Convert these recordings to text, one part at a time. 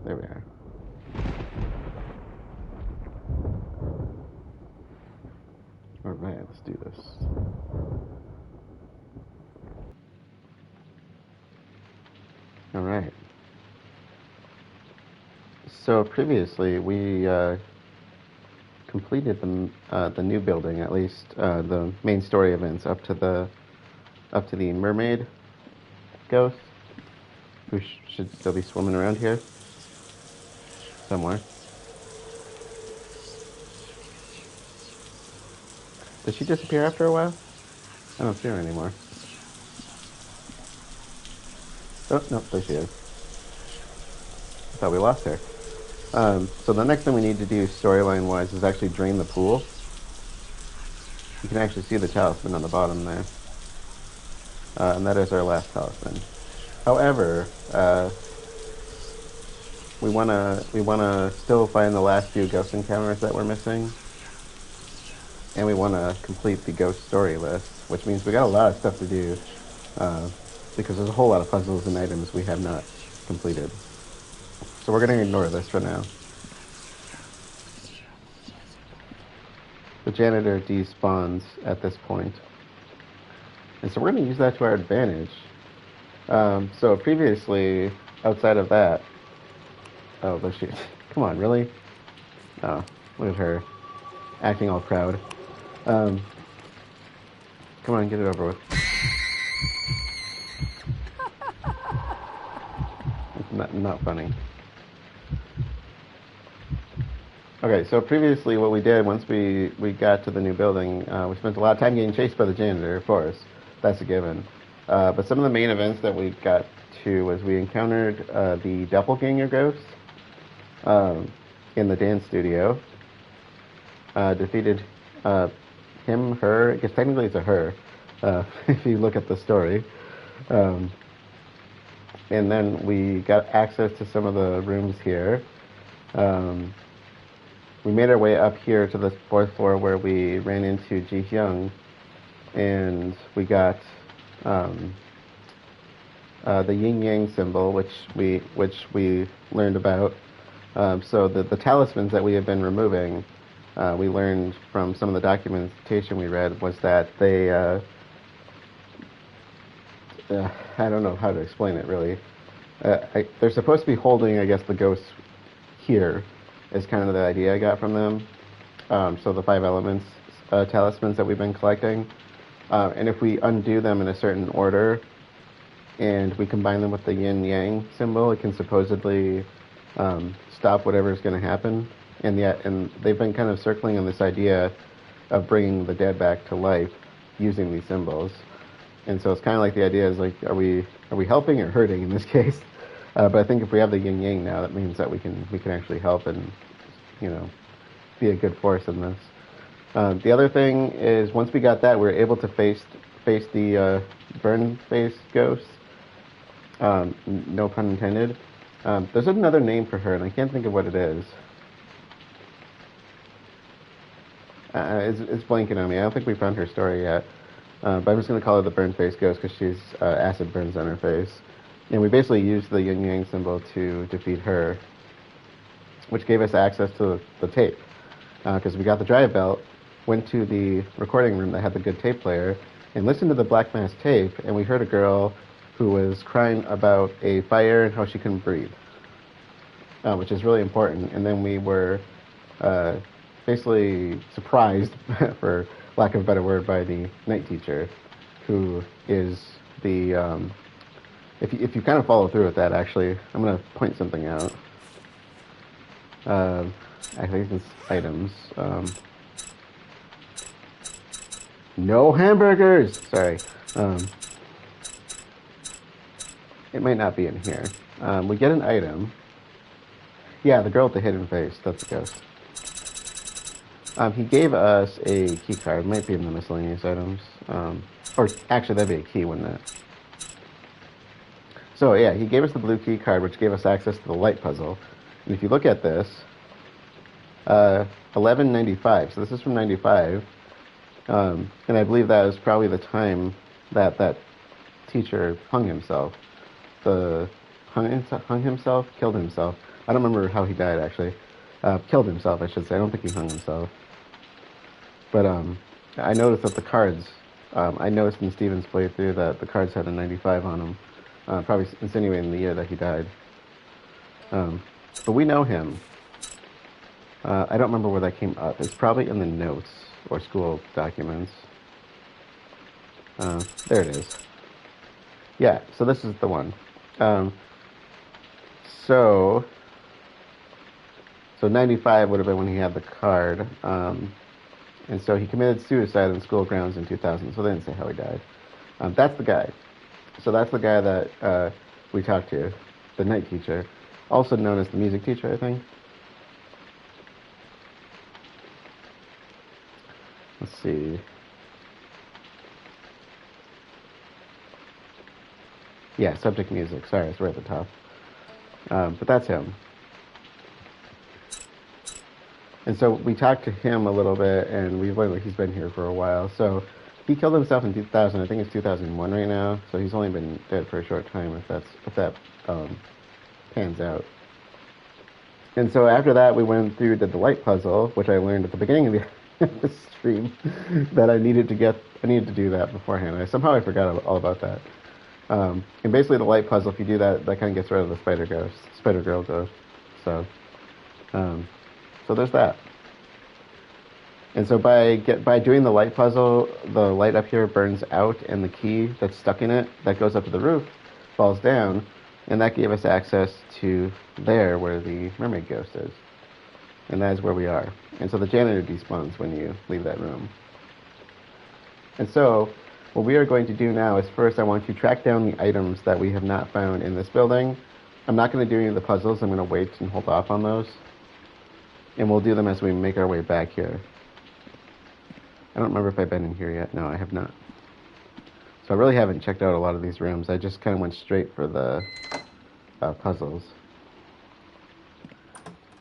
There we are. Alright, let's do this. Alright. So previously we completed the new building, at least the main story events up to the mermaid ghost, who should still be swimming around here somewhere. Did she disappear after a while? I don't see her anymore. Oh, no, there she is. I thought we lost her. So the next thing we need to do storyline-wise is actually drain the pool. You can actually see the talisman on the bottom there. And that is our last talisman. However, we wanna still find the last few ghost encounters that we're missing. And we wanna complete the ghost story list, which means we got a lot of stuff to do, because there's a whole lot of puzzles and items we have not completed. So we're gonna ignore this for now. The janitor despawns at this point. And so we're gonna use that to our advantage. So previously, outside of that... Oh, there she is. Come on, really? Oh, look at her. Acting all proud. Come on, get it over with. It's not funny. Okay, so previously what we did, once we got to the new building, we spent a lot of time getting chased by the janitor, of course. That's a given. But some of the main events that we got to was we encountered the doppelganger ghost in the dance studio. Defeated him, her, I guess technically it's a her, if you look at the story. And then we got access to some of the rooms here. We made our way up here to the 4th floor where we ran into Ji Hyung, and we got the yin yang symbol, which we learned about. So the talismans that we have been removing, we learned from some of the documentation we read, was that they I don't know how to explain it really. They're supposed to be holding, I guess, the ghosts here, is kind of the idea I got from them. So the 5 elements talismans that we've been collecting. And if we undo them in a certain order, and we combine them with the yin-yang symbol, it can supposedly stop whatever's going to happen. And they've been kind of circling on this idea of bringing the dead back to life using these symbols. And so it's kind of like the idea is like, are we helping or hurting in this case? But I think if we have the yin-yang now, that means that we can actually help and, be a good force in this. The other thing is, once we got that, we were able to face the burn face ghost. No pun intended. There's another name for her, and I can't think of what it is. It's blanking on me. I don't think we found her story yet. But I'm just going to call her the burn face ghost because she's acid burns on her face. And we basically used the yin-yang symbol to defeat her, which gave us access to the tape. Because we got the drive belt, went to the recording room that had the good tape player, and listened to the Black Mass tape, and we heard a girl who was crying about a fire and how she couldn't breathe, which is really important. And then we were basically surprised, for lack of a better word, by the night teacher, who is the... If you kind of follow through with that, actually, I'm going to point something out. Actually, it's items. No hamburgers! Sorry. It might not be in here. We get an item. Yeah, the girl with the hidden face. That's the ghost. He gave us a key card. It might be in the miscellaneous items. Or actually, that'd be a key, wouldn't it? So yeah, he gave us the blue key card, which gave us access to the light puzzle. And if you look at this, 1195. So this is from 95, and I believe that was probably the time that teacher hung himself. The hung himself, killed himself. I don't remember how he died actually. Killed himself, I should say. I don't think he hung himself. But I noticed that the cards. I noticed in Steven's playthrough that the cards had a 95 on them, probably insinuating the year that he died. But we know him. I don't remember where that came up. It's probably in the notes or school documents. There it is. Yeah, so this is the one. So 95 would have been when he had the card. And so he committed suicide on school grounds in 2000. So they didn't say how he died. That's the guy. So that's the guy that we talked to, the night teacher, also known as the music teacher, I think. Let's see. Yeah, subject music. Sorry, it's right at the top. But that's him. And so we talked to him a little bit, and we've learned that he's been here for a while. So he killed himself in 2000. I think it's 2001 right now. So he's only been dead for a short time, if that pans out. And so after that, we went through the light puzzle, which I learned at the beginning of the stream that I needed to do that beforehand. Somehow I forgot all about that. And basically, the light puzzle, if you do that, that kind of gets rid of the spider girl ghost. So there's that. And so by doing the light puzzle, the light up here burns out, and the key that's stuck in it that goes up to the roof falls down, and that gave us access to there where the mermaid ghost is. And that is where we are. And so the janitor despawns when you leave that room. And so what we are going to do now is first I want to track down the items that we have not found in this building. I'm not going to do any of the puzzles. I'm going to wait and hold off on those. And we'll do them as we make our way back here. I don't remember if I've been in here yet. No, I have not. So I really haven't checked out a lot of these rooms. I just kind of went straight for the puzzles.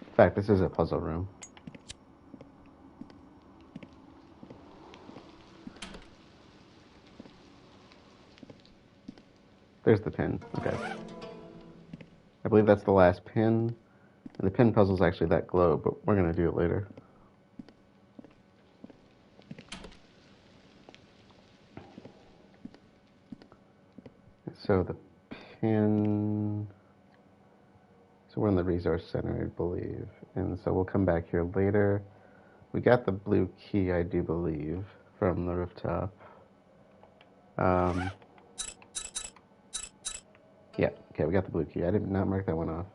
In fact, this is a puzzle room. There's the pin. Okay. I believe that's the last pin. And the pin puzzle is actually that globe, but we're going to do it later. So the pin... So we're in the resource center, I believe. And so we'll come back here later. We got the blue key, I do believe, from the rooftop. Yeah, okay, we got the blue key. I did not mark that one off.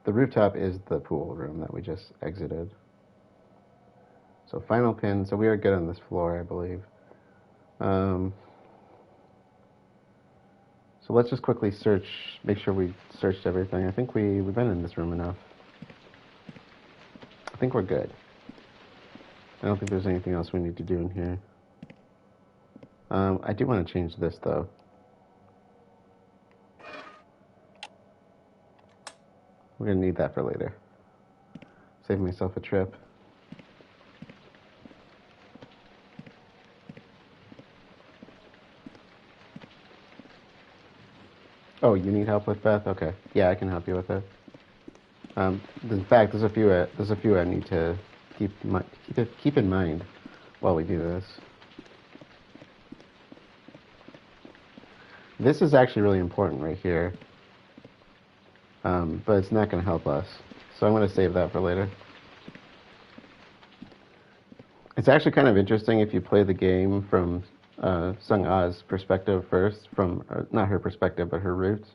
The rooftop is the pool room that we just exited. So final pin. So we are good on this floor, I believe. So let's just quickly search, make sure we searched everything. I think we've been in this room enough. I think we're good. I don't think there's anything else we need to do in here. I do want to change this, though. We're going to need that for later. Save myself a trip. Oh, you need help with Beth? Okay. Yeah, I can help you with it. In fact, there's a few I need to keep in mind while we do this. This is actually really important right here. But it's not going to help us. So I'm going to save that for later. It's actually kind of interesting if you play the game from Sung Ah's perspective first, from not her perspective, but her roots.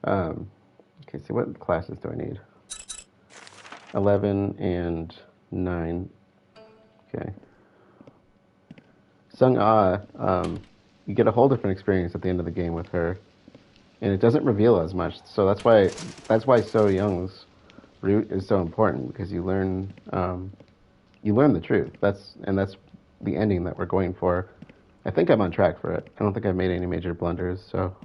Okay, so what classes do I need? 11 and 9. Okay. Sung Ah, you get a whole different experience at the end of the game with her. And it doesn't reveal as much, so that's why So Young's route is so important, because you learn the truth. That's the ending that we're going for. I think I'm on track for it. I don't think I've made any major blunders, so.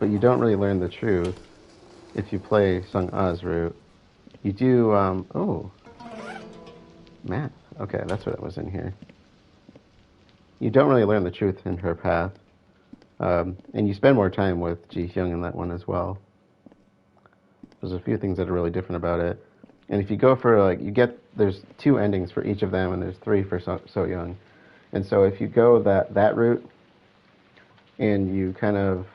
But you don't really learn the truth if you play Sung A's route, you do, oh, math. Okay, that's what it was in here. You don't really learn the truth in her path. And you spend more time with Ji Hyung in that one as well. There's a few things that are really different about it. And if you go for, like, there's 2 endings for each of them, and there's 3 for So Young. And so if you go that route, and you kind of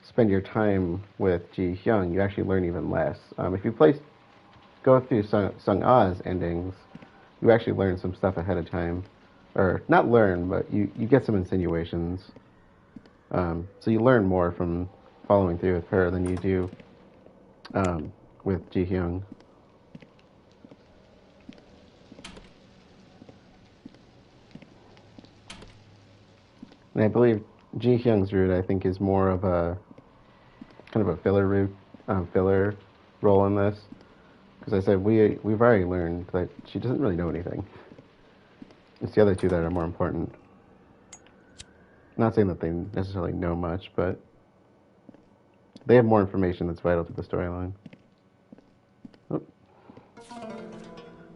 spend your time with Ji Hyung, you actually learn even less. If you go through Sung A's endings, you actually learn some stuff ahead of time. Or, not learn, but you get some insinuations. So you learn more from following through with her than you do with Ji Hyung. And I believe Ji Hyung's route, I think, is more of a kind of a filler route, filler role in this. Because I said we've already learned that she doesn't really know anything. It's the other 2 that are more important. Not saying that they necessarily know much, but they have more information that's vital to the storyline. Oh.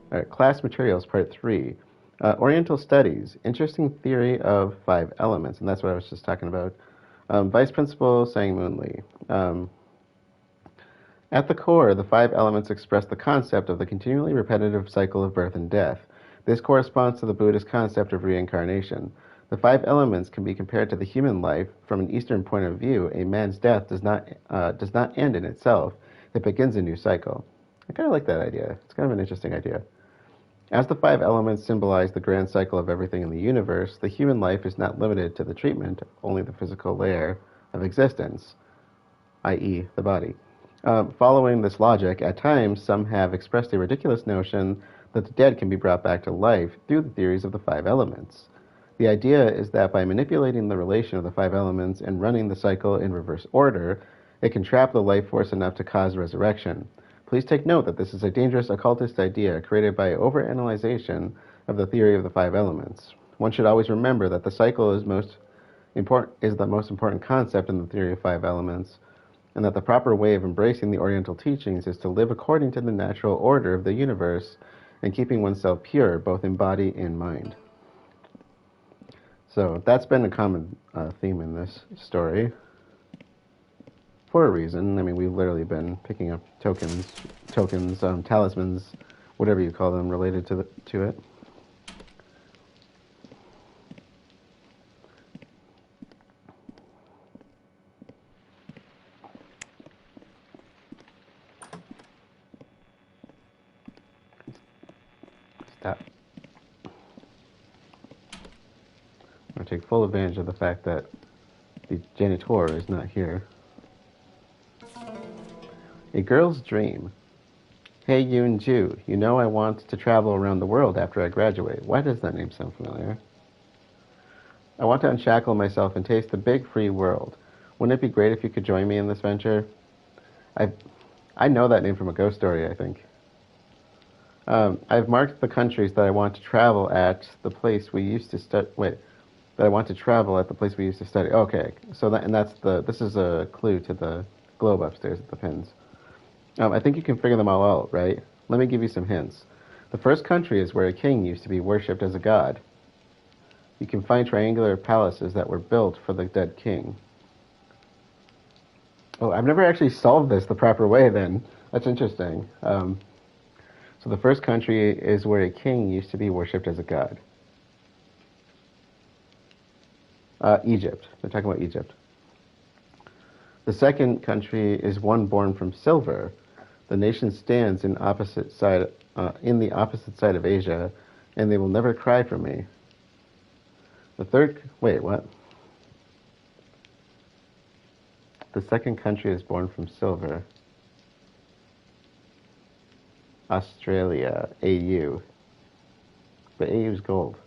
Alright, Class Materials, Part 3. Oriental Studies, Interesting Theory of 5 Elements, and that's what I was just talking about. Vice Principal Sang Moon Lee. At the core, the 5 elements express the concept of the continually repetitive cycle of birth and death. This corresponds to the Buddhist concept of reincarnation. The 5 elements can be compared to the human life. From an Eastern point of view, a man's death does not end in itself. It begins a new cycle. I kind of like that idea. It's kind of an interesting idea. As the 5 elements symbolize the grand cycle of everything in the universe, the human life is not limited to the treatment, only the physical layer of existence, i.e. the body. Following this logic, at times some have expressed a ridiculous notion that the dead can be brought back to life through the theories of the 5 elements. The idea is that by manipulating the relation of the 5 elements and running the cycle in reverse order, it can trap the life force enough to cause resurrection. Please take note that this is a dangerous occultist idea created by overanalyzation of the theory of the 5 elements. One should always remember that the cycle is the most important concept in the theory of 5 elements, and that the proper way of embracing the Oriental teachings is to live according to the natural order of the universe and keeping oneself pure, both in body and mind. So that's been a common theme in this story. For a reason. I mean, we've literally been picking up tokens, talismans, whatever you call them, related to it. Stop. I'm going to take full advantage of the fact that the janitor is not here. A Girl's Dream. Hey Yoon-ju, you know I want to travel around the world after I graduate. Why does that name sound familiar? I want to unshackle myself and taste the big free world. Wouldn't it be great if you could join me in this venture? I know that name from a ghost story, I think. I've marked the countries that I want to travel at the place we used to study. That I want to travel at the place we used to study. Okay, so this is a clue to the globe upstairs at the pins. I think you can figure them all out, right? Let me give you some hints. The first country is where a king used to be worshipped as a god. You can find triangular palaces that were built for the dead king. Oh, I've never actually solved this the proper way then. That's interesting. So the first country is where a king used to be worshipped as a god. Egypt. They're talking about Egypt. The second country is one born from silver. The nation stands in the opposite side of Asia, and they will never cry for me. The third... Wait, what? The second country is born from silver. Australia, AU. But AU is gold.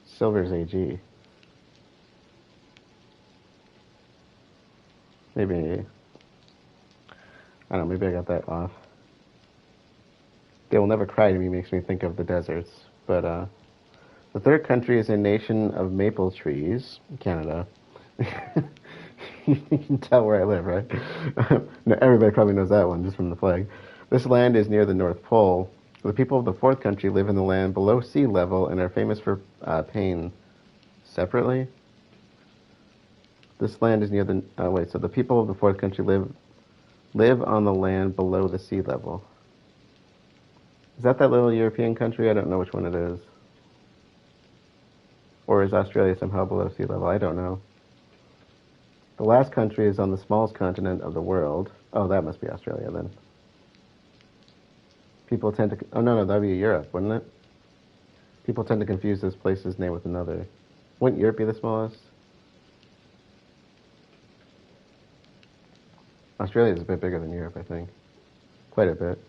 Silver is AG. Maybe... I don't know, maybe I got that off. They will never cry to me makes me think of the deserts. But, the third country is a nation of maple trees, Canada. You can tell where I live, right? No, everybody probably knows that one just from the flag. This land is near the North Pole. The people of the fourth country live in the land below sea level and are famous for pain. Separately? This land is near the... wait, so the people of the fourth country live on the land below the sea level. Is that little European country? I don't know which one it is. Or is Australia somehow below sea level? I don't know. The last country is on the smallest continent of the world. Oh, that must be Australia then. People tend to... Oh, no, that'd be Europe, wouldn't it? People tend to confuse this place's name with another. Wouldn't Europe be the smallest? Australia is a bit bigger than Europe, I think. Quite a bit.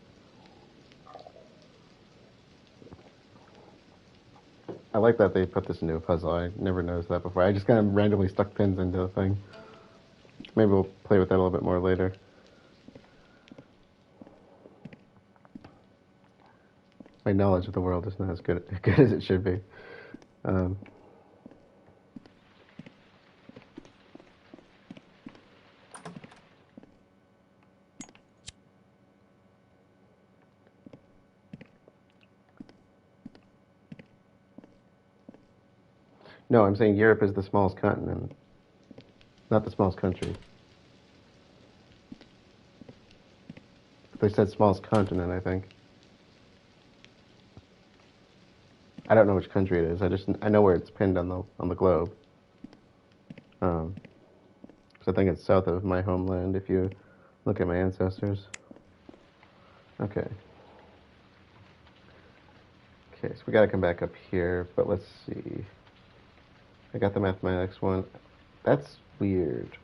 I like that they put this into a puzzle. I never noticed that before. I just kind of randomly stuck pins into the thing. Maybe we'll play with that a little bit more later. My knowledge of the world is not as good as it should be. No, I'm saying Europe is the smallest continent, not the smallest country. They said smallest continent, I think. I don't know which country it is. I know where it's pinned on the globe. So I think it's south of my homeland if you look at my ancestors. Okay. Okay, so we gotta come back up here, but let's see. I got the mathematics one. That's weird.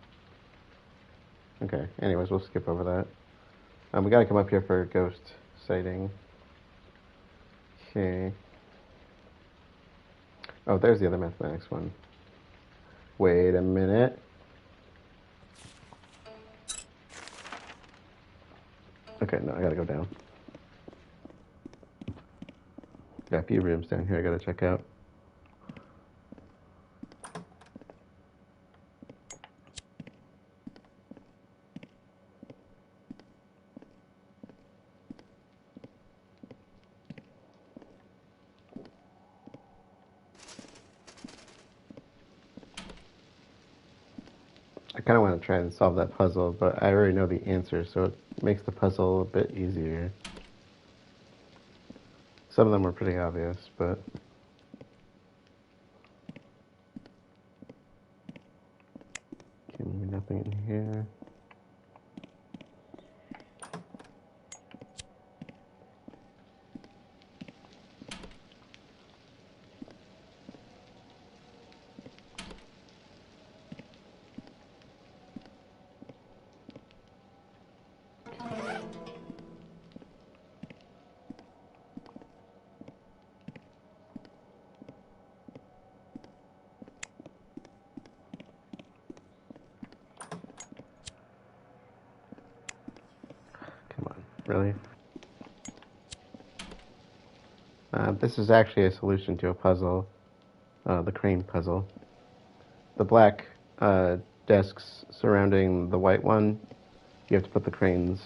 Okay, anyways, we'll skip over that. We gotta come up here for ghost sighting. Okay. Oh, there's the other mathematics one. Wait a minute. Okay, no, I gotta go down. Got a few rooms down here I gotta check out. I kind of want to try and solve that puzzle, but I already know the answer, so it makes the puzzle a bit easier. Some of them were pretty obvious, but... Okay, maybe nothing in here. Really? This is actually a solution to a puzzle, the crane puzzle. The black desks surrounding the white one, you have to put the cranes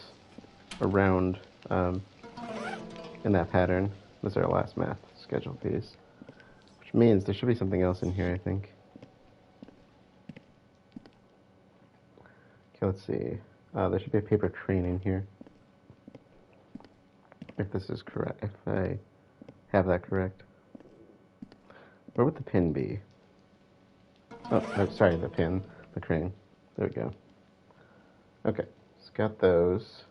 around in that pattern. This is our last math schedule piece, which means there should be something else in here, I think. Okay, let's see. There should be a paper crane in here. If this is correct, if I have that correct. Where would the pin be? Oh, sorry, the pin, the crane. There we go. Okay, it's got those.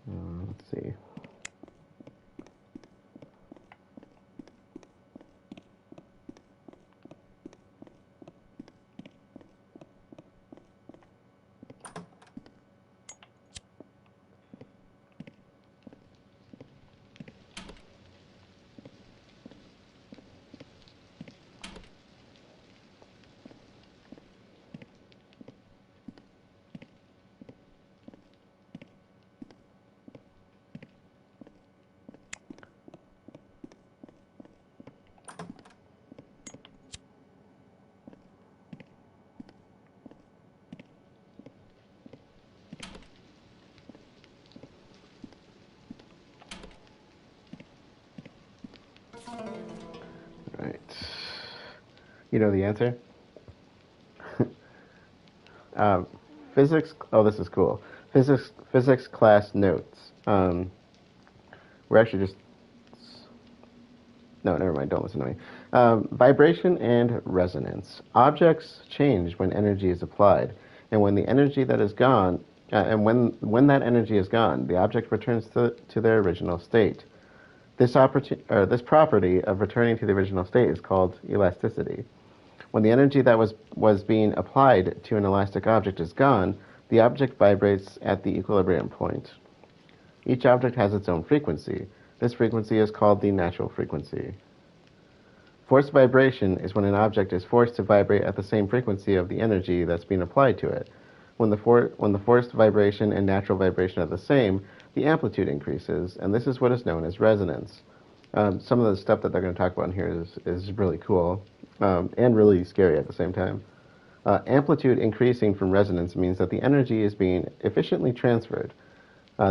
Let's see. You know the answer? Um, physics. Oh, this is cool. Physics class notes. We're actually just. No, never mind. Don't listen to me. Vibration and resonance. Objects change when energy is applied, and when the energy that is gone, and when that energy is gone, the object returns to their original state. This property of returning to the original state is called elasticity. When the energy that was being applied to an elastic object is gone, the object vibrates at the equilibrium point. Each object has its own frequency. This frequency is called the natural frequency. Forced vibration is when an object is forced to vibrate at the same frequency of the energy that's being applied to it. When the forced vibration and natural vibration are the same, the amplitude increases, and this is what is known as resonance. Some of the stuff that they're going to talk about in here is really cool and really scary at the same time. Amplitude increasing from resonance means that the energy is being efficiently transferred.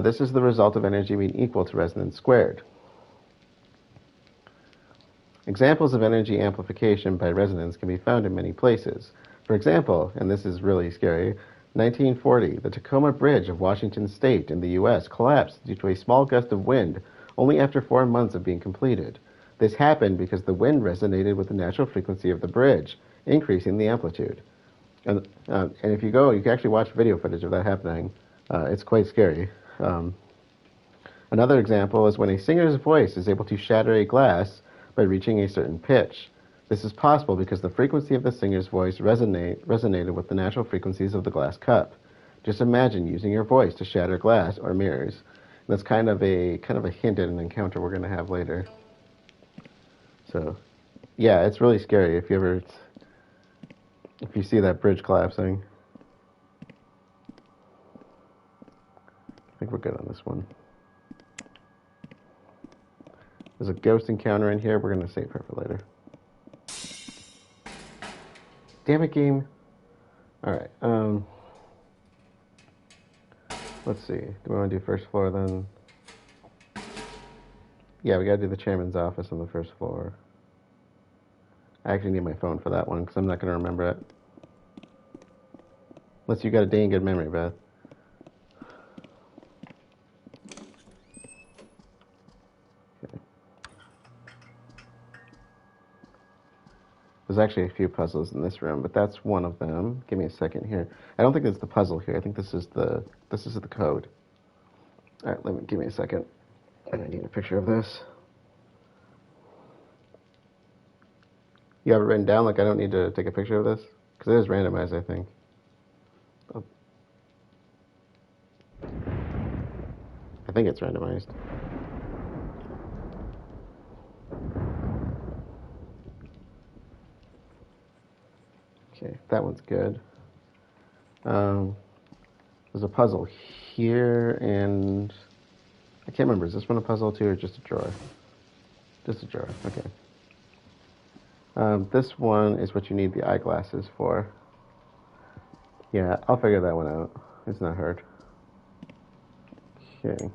This is the result of energy being equal to resonance squared. Examples of energy amplification by resonance can be found in many places. For example, and this is really scary, 1940, the Tacoma Bridge of Washington State in the U.S. collapsed due to a small gust of wind only after 4 months of being completed. This happened because the wind resonated with the natural frequency of the bridge, increasing the amplitude. And if you go, you can actually watch video footage of that happening. It's quite scary. Another example is when a singer's voice is able to shatter a glass by reaching a certain pitch. This is possible because the frequency of the singer's voice resonated with the natural frequencies of the glass cup. Just imagine using your voice to shatter glass or mirrors. And that's kind of a hint at an encounter we're going to have later. So, yeah, it's really scary if you see that bridge collapsing. I think we're good on this one. There's a ghost encounter in here. We're going to save her for later. Damn it, game. Alright, let's see. Do we want to do first floor then? Yeah, we got to do the chairman's office on the first floor. I actually need my phone for that one because I'm not going to remember it. Unless you got a dang good memory, Beth. Okay. There's actually a few puzzles in this room, but that's one of them. Give me a second here. I don't think it's the puzzle here. I think this is the code. All right, give me a second. I need a picture of this. You have it written down? Like I don't need to take a picture of this? Because it is randomized, I think. Oh. I think it's randomized. Okay, that one's good. There's a puzzle here, and I can't remember. Is this one a puzzle too, or just a drawer? Just a drawer. Okay. This one is what you need the eyeglasses for. Yeah, I'll figure that one out. It's not hard. Okay.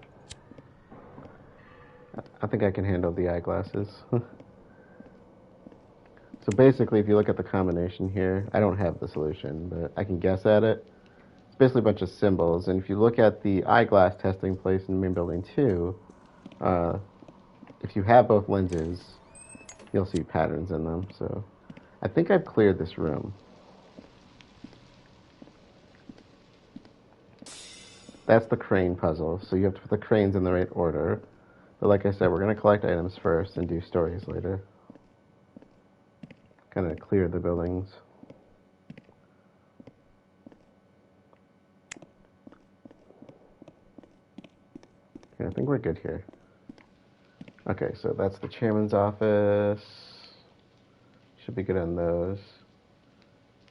I think I can handle the eyeglasses. So basically, if you look at the combination here, I don't have the solution, but I can guess at it. It's basically a bunch of symbols, and if you look at the eyeglass testing place in main building 2, if you have both lenses, you'll see patterns in them. So I think I've cleared this room. That's the crane puzzle, so you have to put the cranes in the right order. But like I said, we're going to collect items first and do stories later. Kind of clear the buildings. Okay, I think we're good here. Okay, so that's the chairman's office. Should be good on those.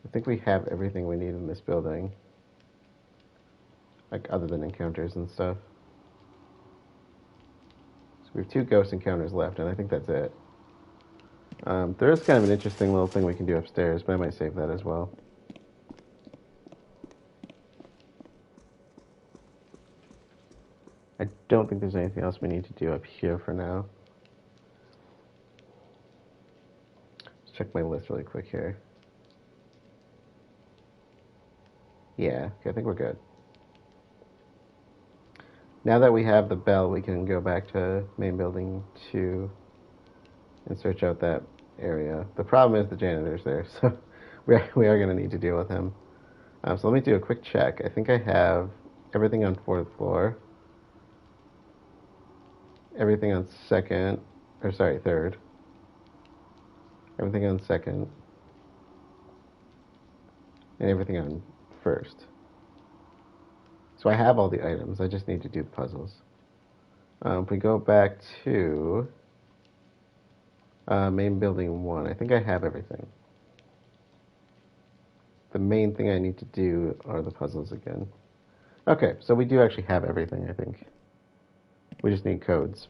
I think we have everything we need in this building. Like, other than encounters and stuff. So we have 2 ghost encounters left, and I think that's it. There is kind of an interesting little thing we can do upstairs, but I might save that as well. I don't think there's anything else we need to do up here for now. check my list really quick here. Yeah, okay, I think we're good. Now that we have the bell, we can go back to main building 2 and search out that area. The problem is the janitor's there, so we are going to need to deal with him. So let me do a quick check. I think I have everything on 4th floor, everything on 2nd, or sorry, 3rd, everything on 2nd, and everything on 1st. So I have all the items, I just need to do the puzzles. If we go back to main building 1, I think I have everything. The main thing I need to do are the puzzles again. Okay, so we do actually have everything, I think. We just need codes.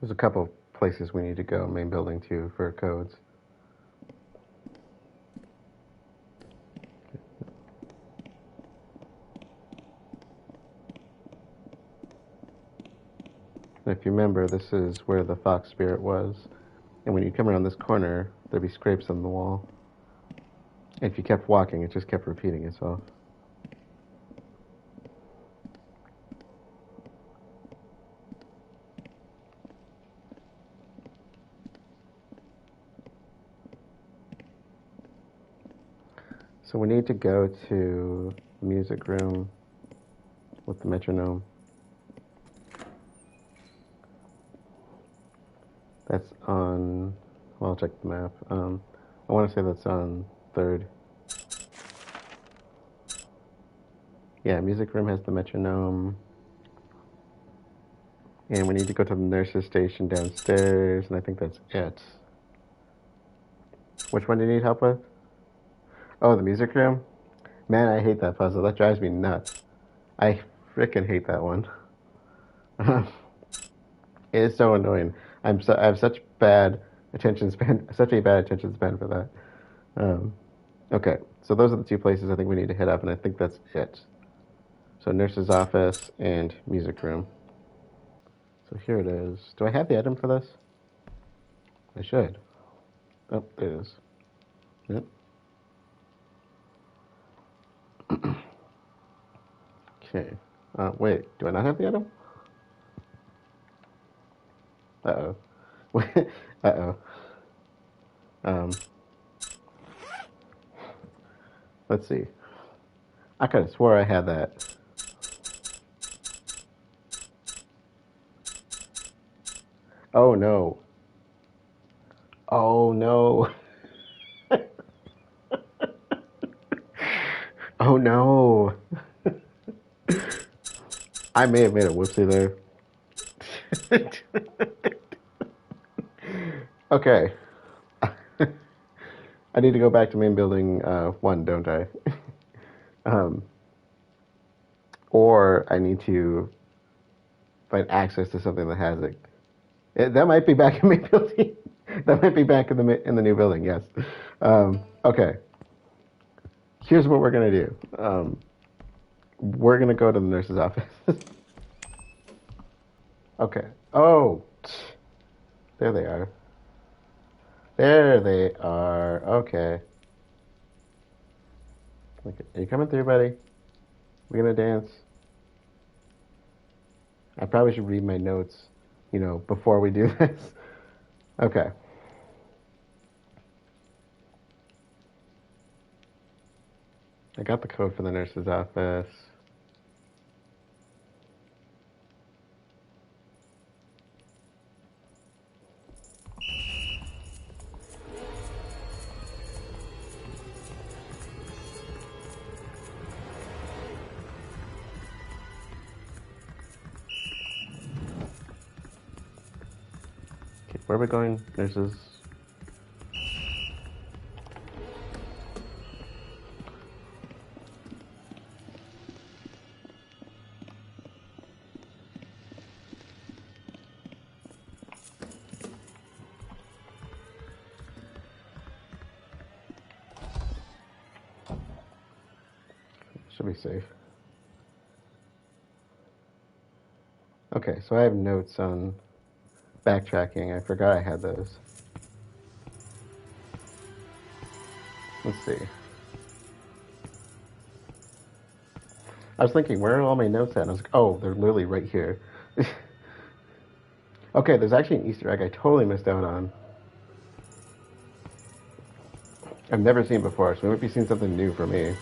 There's a couple places we need to go, main building 2, for codes. If you remember, this is where the fox spirit was. And when you come around this corner, there'd be scrapes on the wall. And if you kept walking, it just kept repeating itself. So we need to go to the music room with the metronome. That's on, well, I'll check the map. I want to say that's on 3rd. Yeah, music room has the metronome. And we need to go to the nurse's station downstairs, and I think that's it. Which one do you need help with? Oh, the music room? Man, I hate that puzzle. That drives me nuts. I frickin' hate that one. It is so annoying. I have such bad attention span, such a bad attention span for that. Okay, so those are the 2 places I think we need to hit up, and I think that's it. So nurse's office and music room. So here it is. Do I have the item for this? I should. Oh, there it is. Yep. Okay. Wait, do I not have the item? Uh-oh. Uh-oh. Let's see. I could have swore I had that. Oh, no. Oh, no. Oh, no. I may have made a whoopsie there. Okay. I need to go back to main building 1, don't I? Or I need to find access to something that has it. That might be back in main building. That might be back in the new building. Yes. Okay. Here's what we're gonna do. We're gonna go to the nurse's office. Okay. Oh, there they are. There they are. Okay. Are you coming through, buddy? We're gonna dance. I probably should read my notes, before we do this. Okay. I got the code for the nurse's office. Okay, where are we going? Nurses. Should be safe. Okay, so I have notes on backtracking. I forgot I had those. Let's see. I was thinking, where are all my notes at? And I was like, oh, they're literally right here. Okay, there's actually an Easter egg I totally missed out on. I've never seen before, so we might be seeing something new for me.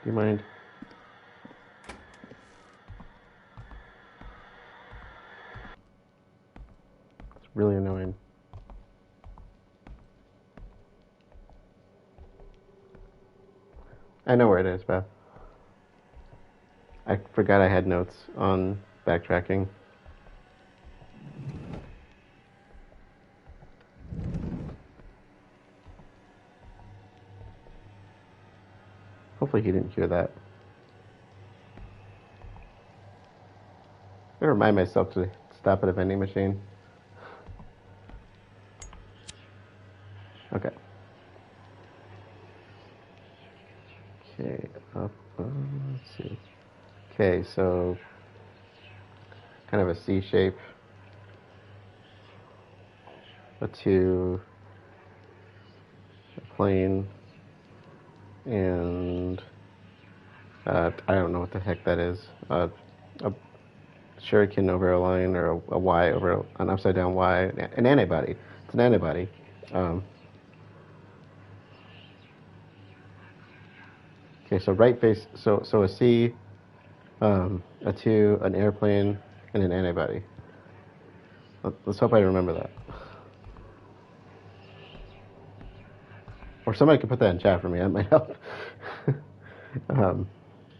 Do you mind? It's really annoying. I know where it is, Beth. I forgot I had notes on backtracking. Hopefully he didn't hear that. I remind myself to stop at a vending machine. Okay. Okay, up, let's see. Okay, so kind of a C shape. A 2, a plane, and I don't know what the heck that is. A shuriken over a line, or a Y over an upside down Y. An antibody. It's an antibody. Okay, so right face. So a C, a 2, an airplane, and an antibody. Let's hope I remember that. Or somebody could put that in chat for me. That might help.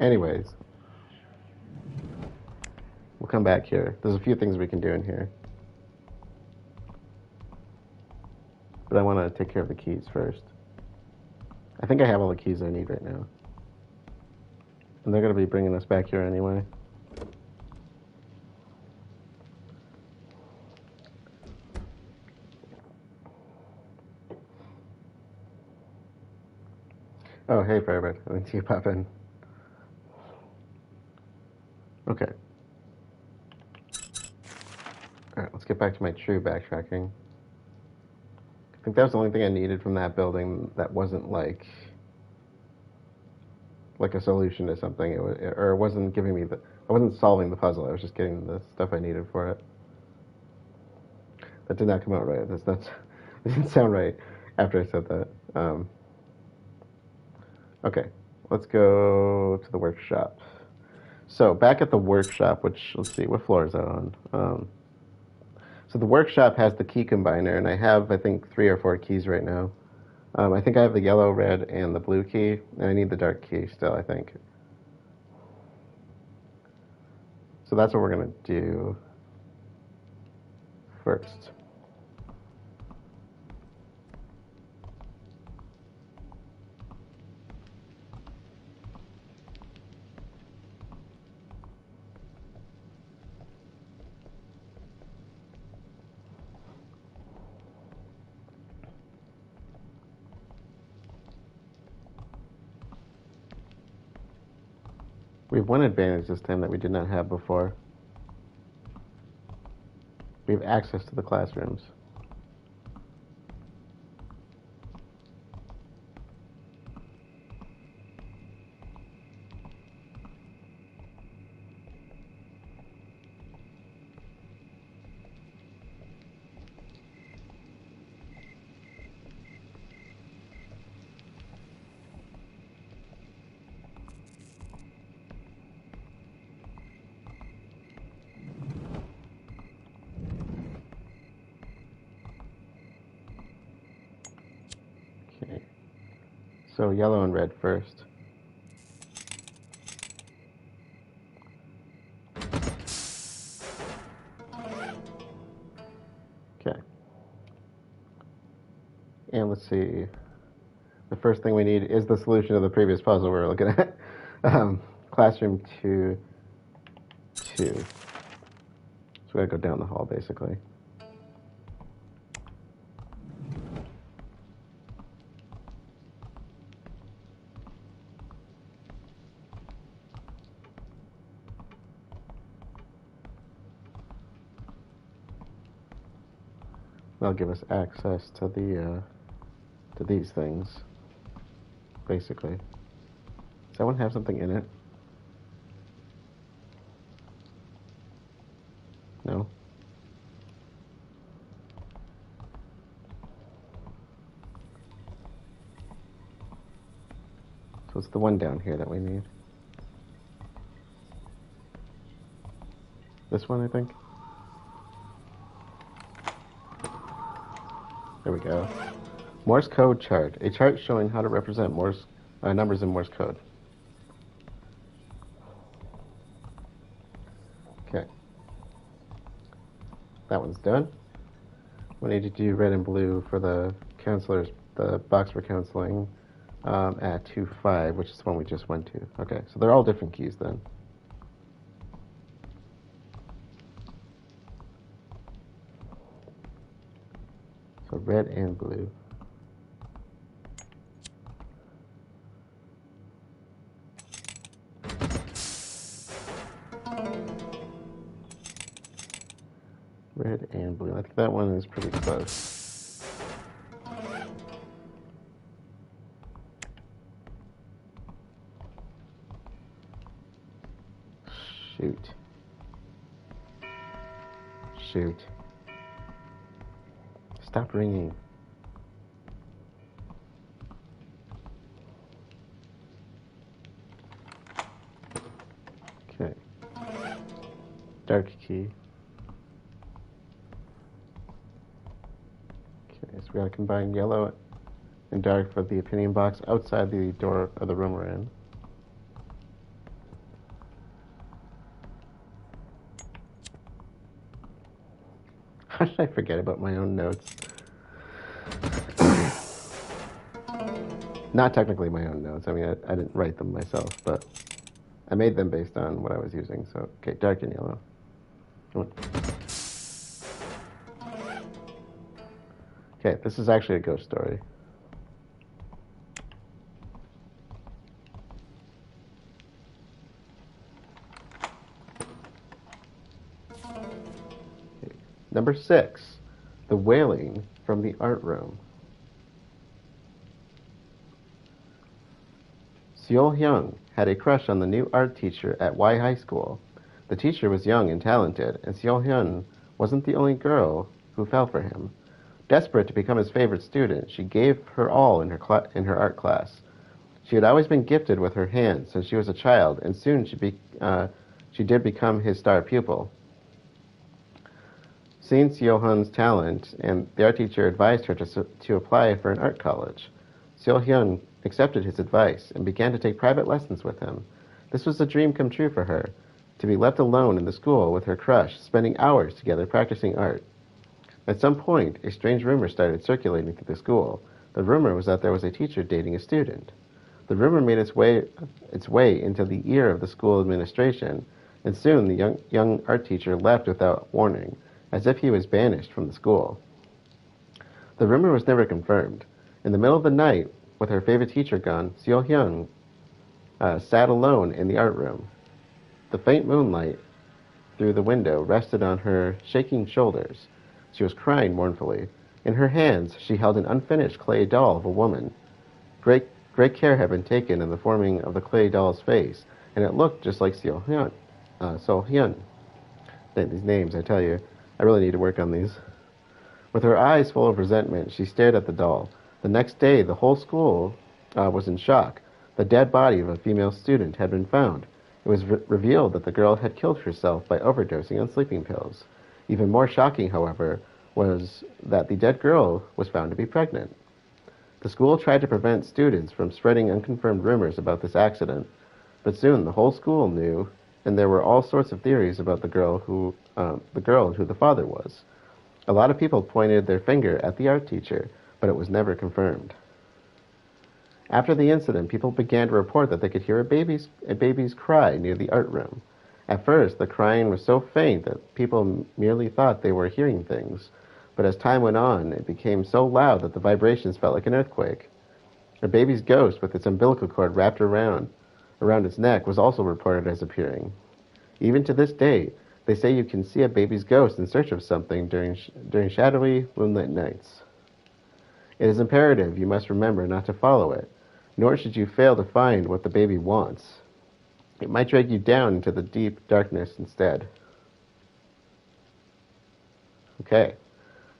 Anyways, we'll come back here. There's a few things we can do in here. But I want to take care of the keys first. I think I have all the keys I need right now. And they're going to be bringing us back here anyway. Oh, hey, Firebird. I didn't see you pop in. Okay. Alright, let's get back to my true backtracking. I think that was the only thing I needed from that building that wasn't like a solution to something. It wasn't giving me I wasn't solving the puzzle. I was just getting the stuff I needed for it. That did not come out right. It didn't sound right after I said that. Okay, let's go to the workshop. So back at the workshop, which, let's see, what floor is that on? So the workshop has the key combiner, and I have, I think, 3 or 4 keys right now. I think I have the yellow, red, and the blue key, and I need the dark key still, I think. So that's what we're going to do first. We have one advantage this time that we did not have before. We have access to the classrooms. Okay. So yellow and red first. Okay. And let's see. The first thing we need is the solution to the previous puzzle we were looking at. Classroom 2, 2. So we gotta go down the hall, basically. That'll give us access to the to these things, basically. Does that one have something in it? No. So it's the one down here that we need. This one, I think. There we go. Morse code chart. A chart showing how to represent Morse numbers in Morse code. Okay. That one's done. We need to do red and blue for the counselors, the box for counseling at 2.5, which is the one we just went to. Okay, so they're all different keys then. So red and blue. Red and blue. I think that one is pretty close. Shoot. Shoot. Stop ringing. Okay. Dark key. Okay, so we gotta combine yellow and dark for the opinion box outside the door of the room we're in. How did I forget about my own notes? Not technically my own notes. I mean, I didn't write them myself, but I made them based on what I was using. So, okay, dark and yellow. Okay, this is actually a ghost story. Okay. Number 6, the Wailing from the art room. Seol-hyun had a crush on the new art teacher at Y High School. The teacher was young and talented, and Seol-hyun wasn't the only girl who fell for him. Desperate to become his favorite student, she gave her all in her art class. She had always been gifted with her hands since she was a child, and soon she did become his star pupil. Seeing Seol-hyun's talent, and the art teacher advised her to apply for an art college. Seol-hyun accepted his advice and began to take private lessons with him. This was a dream come true for her, to be left alone in the school with her crush, spending hours together practicing art. At some point, a strange rumor started circulating through the school. The rumor was that there was a teacher dating a student. The rumor made its way into the ear of the school administration, and soon the young art teacher left without warning, as if he was banished from the school. The rumor was never confirmed. In the middle of the night, with her favorite teacher gone, Seol-hyun sat alone in the art room. The faint moonlight through the window rested on her shaking shoulders. She was crying mournfully. In her hands, she held an unfinished clay doll of a woman. Great care had been taken in the forming of the clay doll's face, and it looked just like Seol-hyun. These names, I tell you, I really need to work on these. With her eyes full of resentment, she stared at the doll. The next day, the whole school was in shock. The dead body of a female student had been found. It was revealed that the girl had killed herself by overdosing on sleeping pills. Even more shocking, however, was that the dead girl was found to be pregnant. The school tried to prevent students from spreading unconfirmed rumors about this accident, but soon the whole school knew, and there were all sorts of theories about the girl and who the father was. A lot of people pointed their finger at the art teacher, but it was never confirmed. After the incident, people began to report that they could hear a baby's cry near the art room. At first, the crying was so faint that people merely thought they were hearing things. But as time went on, it became so loud that the vibrations felt like an earthquake. A baby's ghost with its umbilical cord wrapped around its neck was also reported as appearing. Even to this day, they say you can see a baby's ghost in search of something during shadowy, moonlit nights. It is imperative you must remember not to follow it, nor should you fail to find what the baby wants. It might drag you down into the deep darkness instead. Okay,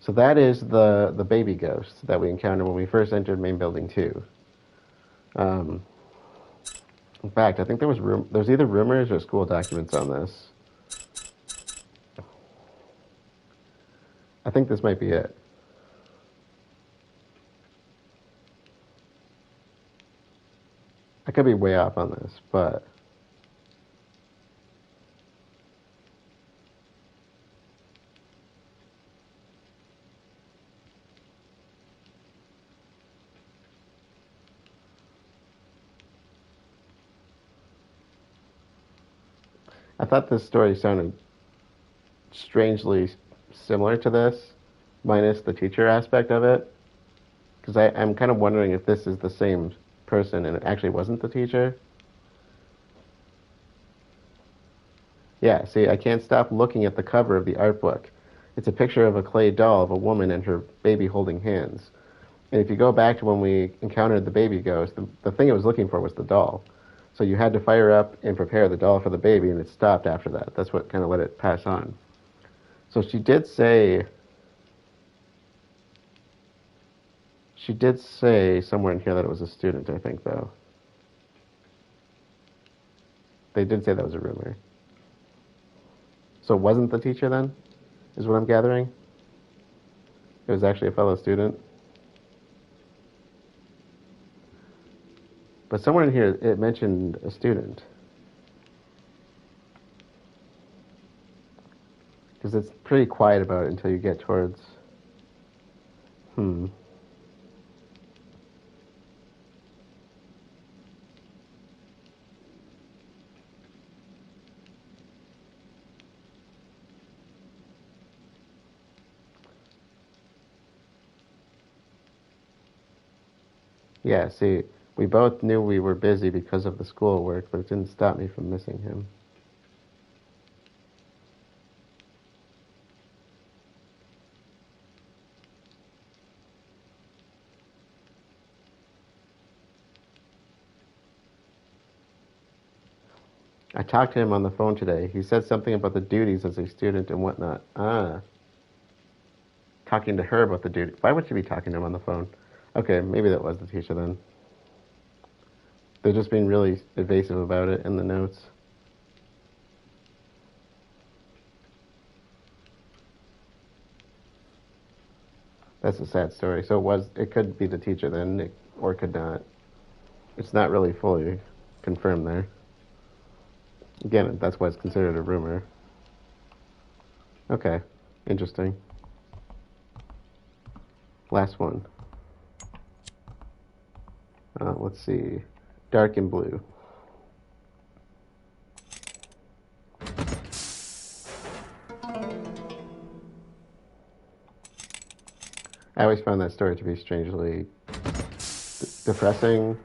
so that is the baby ghost that we encountered when we first entered main building 2. In fact, I think there's either rumors or school documents on this. I think this might be it. I could be way off on this, but I thought this story sounded strangely similar to this, minus the teacher aspect of it. Because I'm kind of wondering if this is the same person and it actually wasn't the teacher. Yeah, see, I can't stop looking at the cover of the art book. It's a picture of a clay doll of a woman and her baby holding hands. And if you go back to when we encountered the baby ghost, the thing it was looking for was the doll. So you had to fire up and prepare the doll for the baby, and it stopped after that. That's what kind of let it pass on. So she did say somewhere in here that it was a student, I think, though. They did say that was a rumor. So it wasn't the teacher then, is what I'm gathering? It was actually a fellow student. But somewhere in here it mentioned a student. Because it's pretty quiet about it until you get towards... Yeah, see, we both knew we were busy because of the schoolwork, but it didn't stop me from missing him. I talked to him on the phone today. He said something about the duties as a student and whatnot. Talking to her about the duty. Why would she be talking to him on the phone? Okay, maybe that was the teacher then. They're just being really evasive about it in the notes. That's a sad story. So it could be the teacher then, or it could not. It's not really fully confirmed there. Again, that's why it's considered a rumor. Okay, interesting. Last one. Let's see. Dark and blue. I always found that story to be strangely depressing.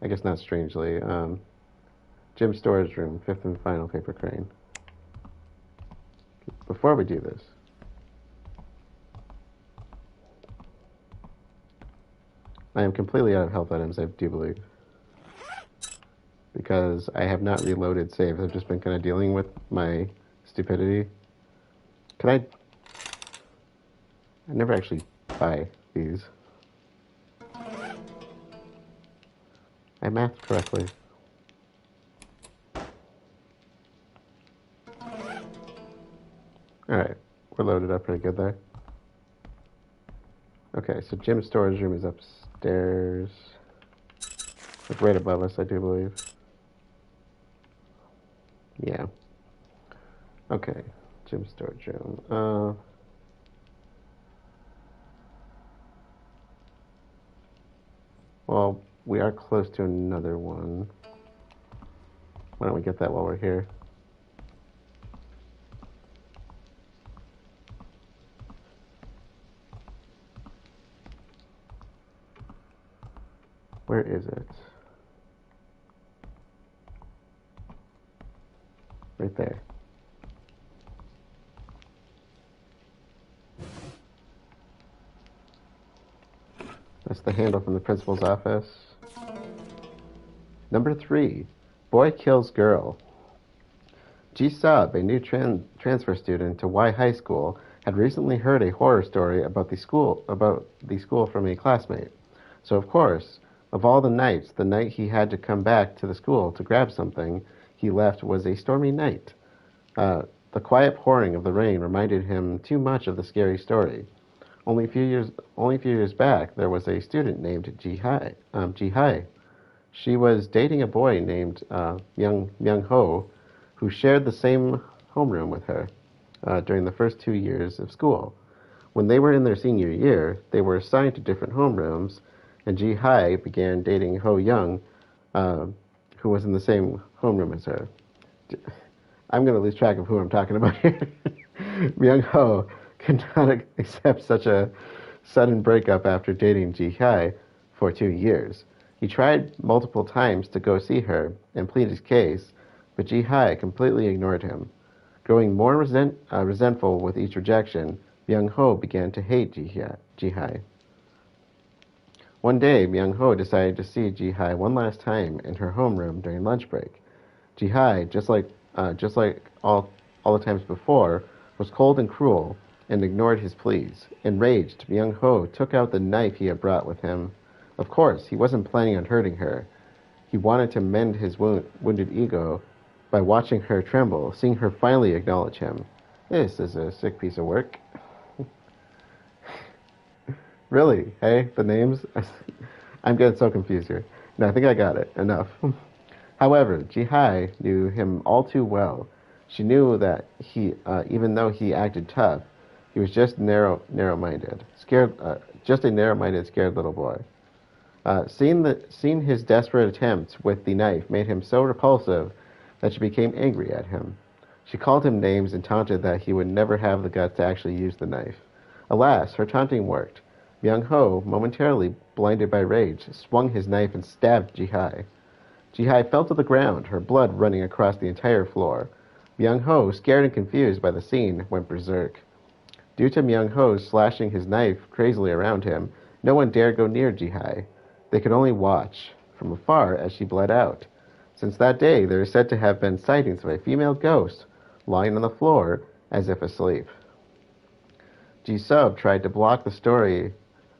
I guess not strangely. Jim's storage room, fifth and final paper crane. Before we do this, I am completely out of health items, I do believe. Because I have not reloaded saves. I've just been kind of dealing with my stupidity. I never actually buy these. I mathed correctly. Alright, we're loaded up pretty good there. Okay, so Jim's storage room is upstairs. Like right above us, I do believe. Yeah. Okay, Jim's storage room. Well, we are close to another one. Why don't we get that while we're here? Where is it? Right there. That's the handle from the principal's office. Number 3, boy kills girl. Ji-sub, a new transfer student to Y High School, had recently heard a horror story about the school from a classmate. So of course, of all the nights, the night he had to come back to the school to grab something he left was a stormy night. The quiet pouring of the rain reminded him too much of the scary story. Only a few years back, there was a student named Ji-hai. She was dating a boy named Myung-ho, who shared the same homeroom with her during the first 2 years of school. When they were in their senior year, they were assigned to different homerooms, and Ji-hai began dating Ho-young, who was in the same homeroom as her. I'm going to lose track of who I'm talking about here. Myung-ho could not accept such a sudden breakup after dating Ji-hai for 2 years. He tried multiple times to go see her and plead his case, but Ji-hai completely ignored him. Growing more resentful with each rejection, Myung-ho began to hate Ji-hai. One day, Myung-ho decided to see Ji-hai one last time in her homeroom during lunch break. Ji-hai, just like all the times before, was cold and cruel and ignored his pleas. Enraged, Myung-ho took out the knife he had brought with him. Of course, he wasn't planning on hurting her. He wanted to mend his wounded ego by watching her tremble, seeing her finally acknowledge him. This is a sick piece of work. Really? Hey, the names? I'm getting so confused here. No, I think I got it. Enough. However, Ji-hai knew him all too well. She knew that even though he acted tough, he was just narrow-minded, just a narrow-minded, scared little boy. Seeing his desperate attempts with the knife made him so repulsive that she became angry at him. She called him names and taunted that he would never have the guts to actually use the knife. Alas, her taunting worked. Myung-ho, momentarily blinded by rage, swung his knife and stabbed Ji-hai. Ji-hai fell to the ground, her blood running across the entire floor. Myung-ho, scared and confused by the scene, went berserk. Due to Myung-ho slashing his knife crazily around him, no one dared go near Ji-hai. They could only watch from afar as she bled out. Since that day, there is said to have been sightings of a female ghost lying on the floor as if asleep. Ji-sub tried to block the story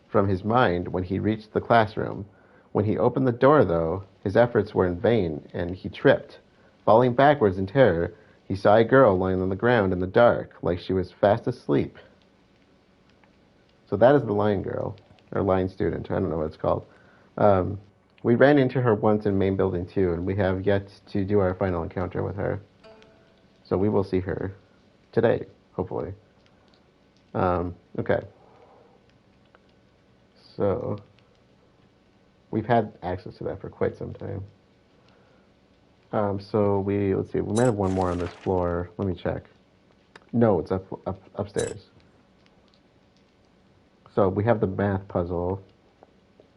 from his mind when he reached the classroom. When he opened the door, though, his efforts were in vain, and he tripped. Falling backwards in terror, he saw a girl lying on the ground in the dark, like she was fast asleep. So that is the line girl, or line student, I don't know what it's called. We ran into her once in main building too, and we have yet to do our final encounter with her. So we will see her today, hopefully. Okay. So we've had access to that for quite some time. Let's see, we might have one more on this floor. Let me check. No, it's upstairs. So we have the math puzzle,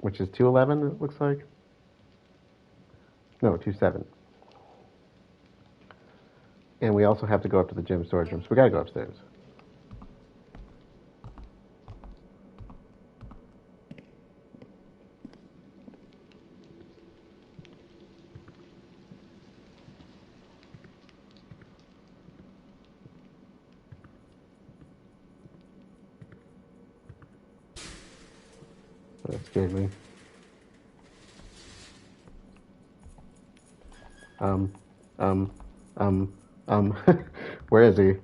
which is 211, it looks like. No, 27. And we also have to go up to the gym storage room, so we gotta go upstairs. That scared me. Where is he?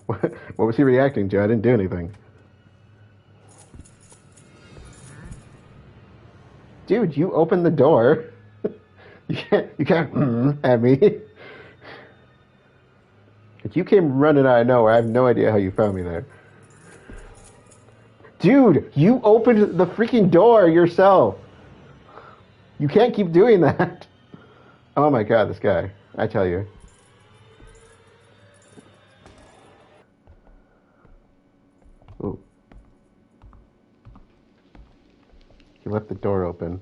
What was he reacting to? I didn't do anything. Dude, you opened the door. You can't at me. If you came running out of nowhere, I have no idea how you found me there. Dude, you opened the freaking door yourself. You can't keep doing that. Oh my god, this guy. I tell you. Ooh. He left the door open.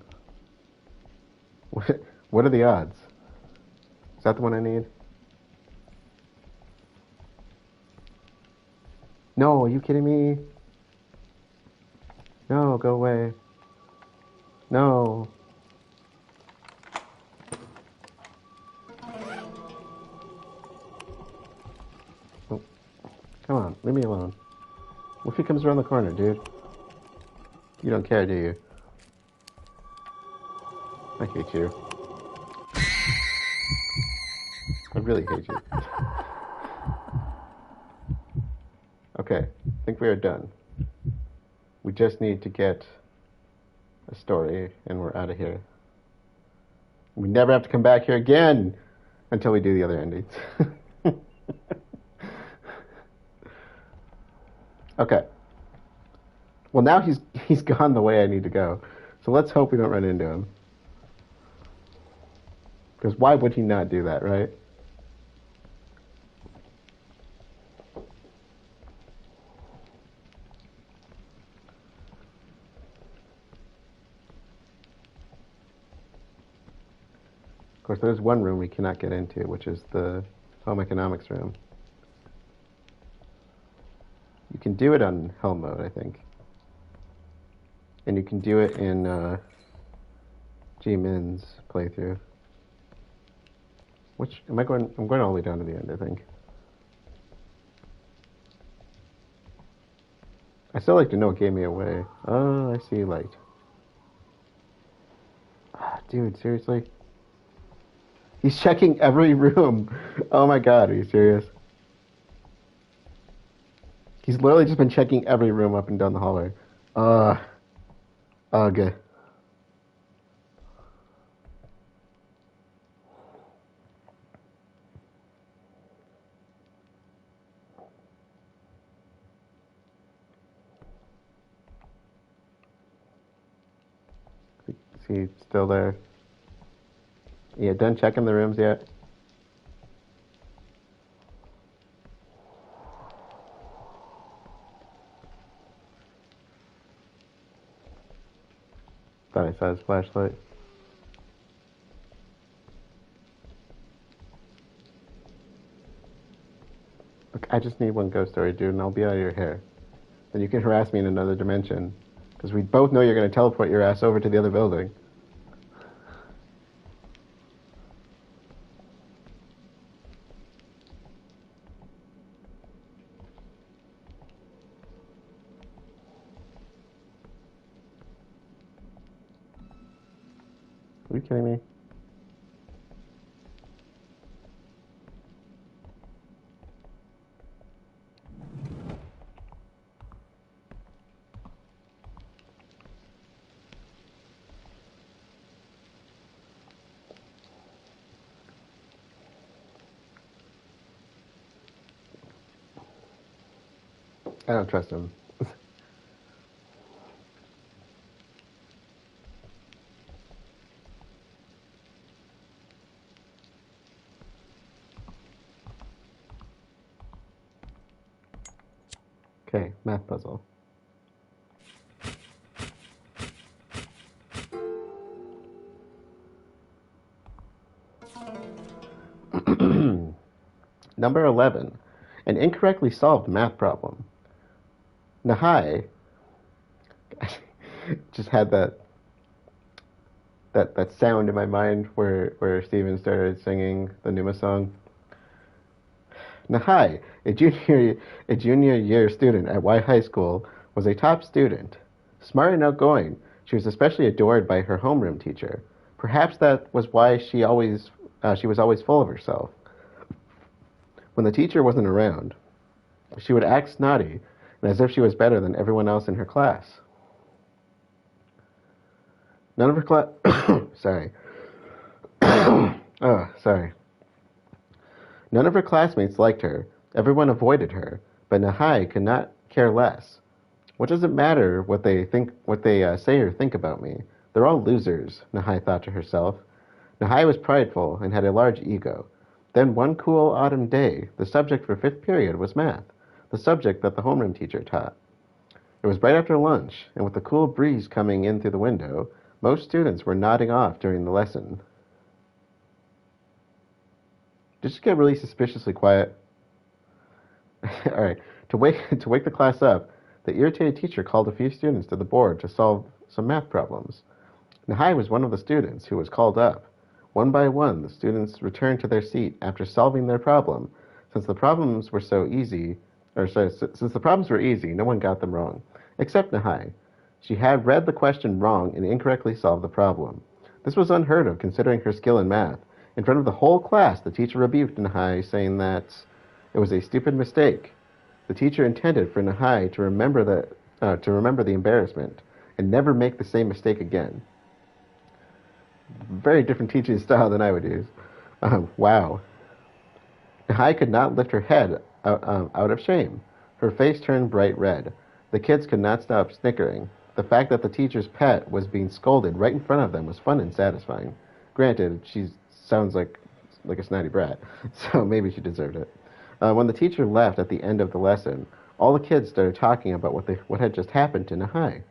What are the odds? Is that the one I need? No, are you kidding me? No, go away. No. Oh, come on, leave me alone. What if he comes around the corner, dude? You don't care, do you? I hate you. I really hate you. Okay, I think we are done. We just need to get a story, and we're out of here. We never have to come back here again until we do the other endings. Okay. Well, now he's gone the way I need to go. So let's hope we don't run into him. Because why would he not do that, right? Of course, there's one room we cannot get into, which is the home economics room. You can do it on hell mode, I think. And you can do it in G-Min's playthrough. Which, am I going, I'm going all the way down to the end, I think. I still like to know what gave me away. Oh, I see light. Ah, dude, seriously? He's checking every room. Oh my god, are you serious? He's literally just been checking every room up and down the hallway. Ugh. Is he still there? Yeah, done checking the rooms yet? Thought I saw his flashlight. Look, I just need one ghost story, dude, and I'll be out of your hair. Then you can harass me in another dimension. Because we both know you're going to teleport your ass over to the other building. Are you kidding me? I don't trust him. Okay, math puzzle. Number 11. An incorrectly solved math problem. Nahai just had that sound in my mind where Steven started singing the Numa song. Nahai, a junior year student at Y High School, was a top student. Smart and outgoing, she was especially adored by her homeroom teacher. Perhaps that was why she was always full of herself. When the teacher wasn't around, she would act snotty and as if she was better than everyone else in her class. None of her sorry. Oh, sorry. None of her classmates liked her. Everyone avoided her, but Nahai could not care less. What does it matter what they think, what they say or think about me? They're all losers, Nahai thought to herself. Nahai was prideful and had a large ego. Then one cool autumn day, the subject for fifth period was math, the subject that the homeroom teacher taught. It was right after lunch, and with the cool breeze coming in through the window, most students were nodding off during the lesson. Did it just get really suspiciously quiet? All right. To wake the class up, the irritated teacher called a few students to the board to solve some math problems. Nahai was one of the students who was called up. One by one, the students returned to their seat after solving their problem. Since the problems were easy, no one got them wrong, except Nahai. She had read the question wrong and incorrectly solved the problem. This was unheard of, considering her skill in math. In front of the whole class, the teacher rebuked Nahai, saying that it was a stupid mistake. The teacher intended for Nahai to remember the embarrassment and never make the same mistake again. Very different teaching style than I would use. Wow. Nahai could not lift her head out of shame. Her face turned bright red. The kids could not stop snickering. The fact that the teacher's pet was being scolded right in front of them was fun and satisfying. Granted, she sounds like a snotty brat, so maybe she deserved it. When the teacher left at the end of the lesson, all the kids started talking about what had just happened to Nahai.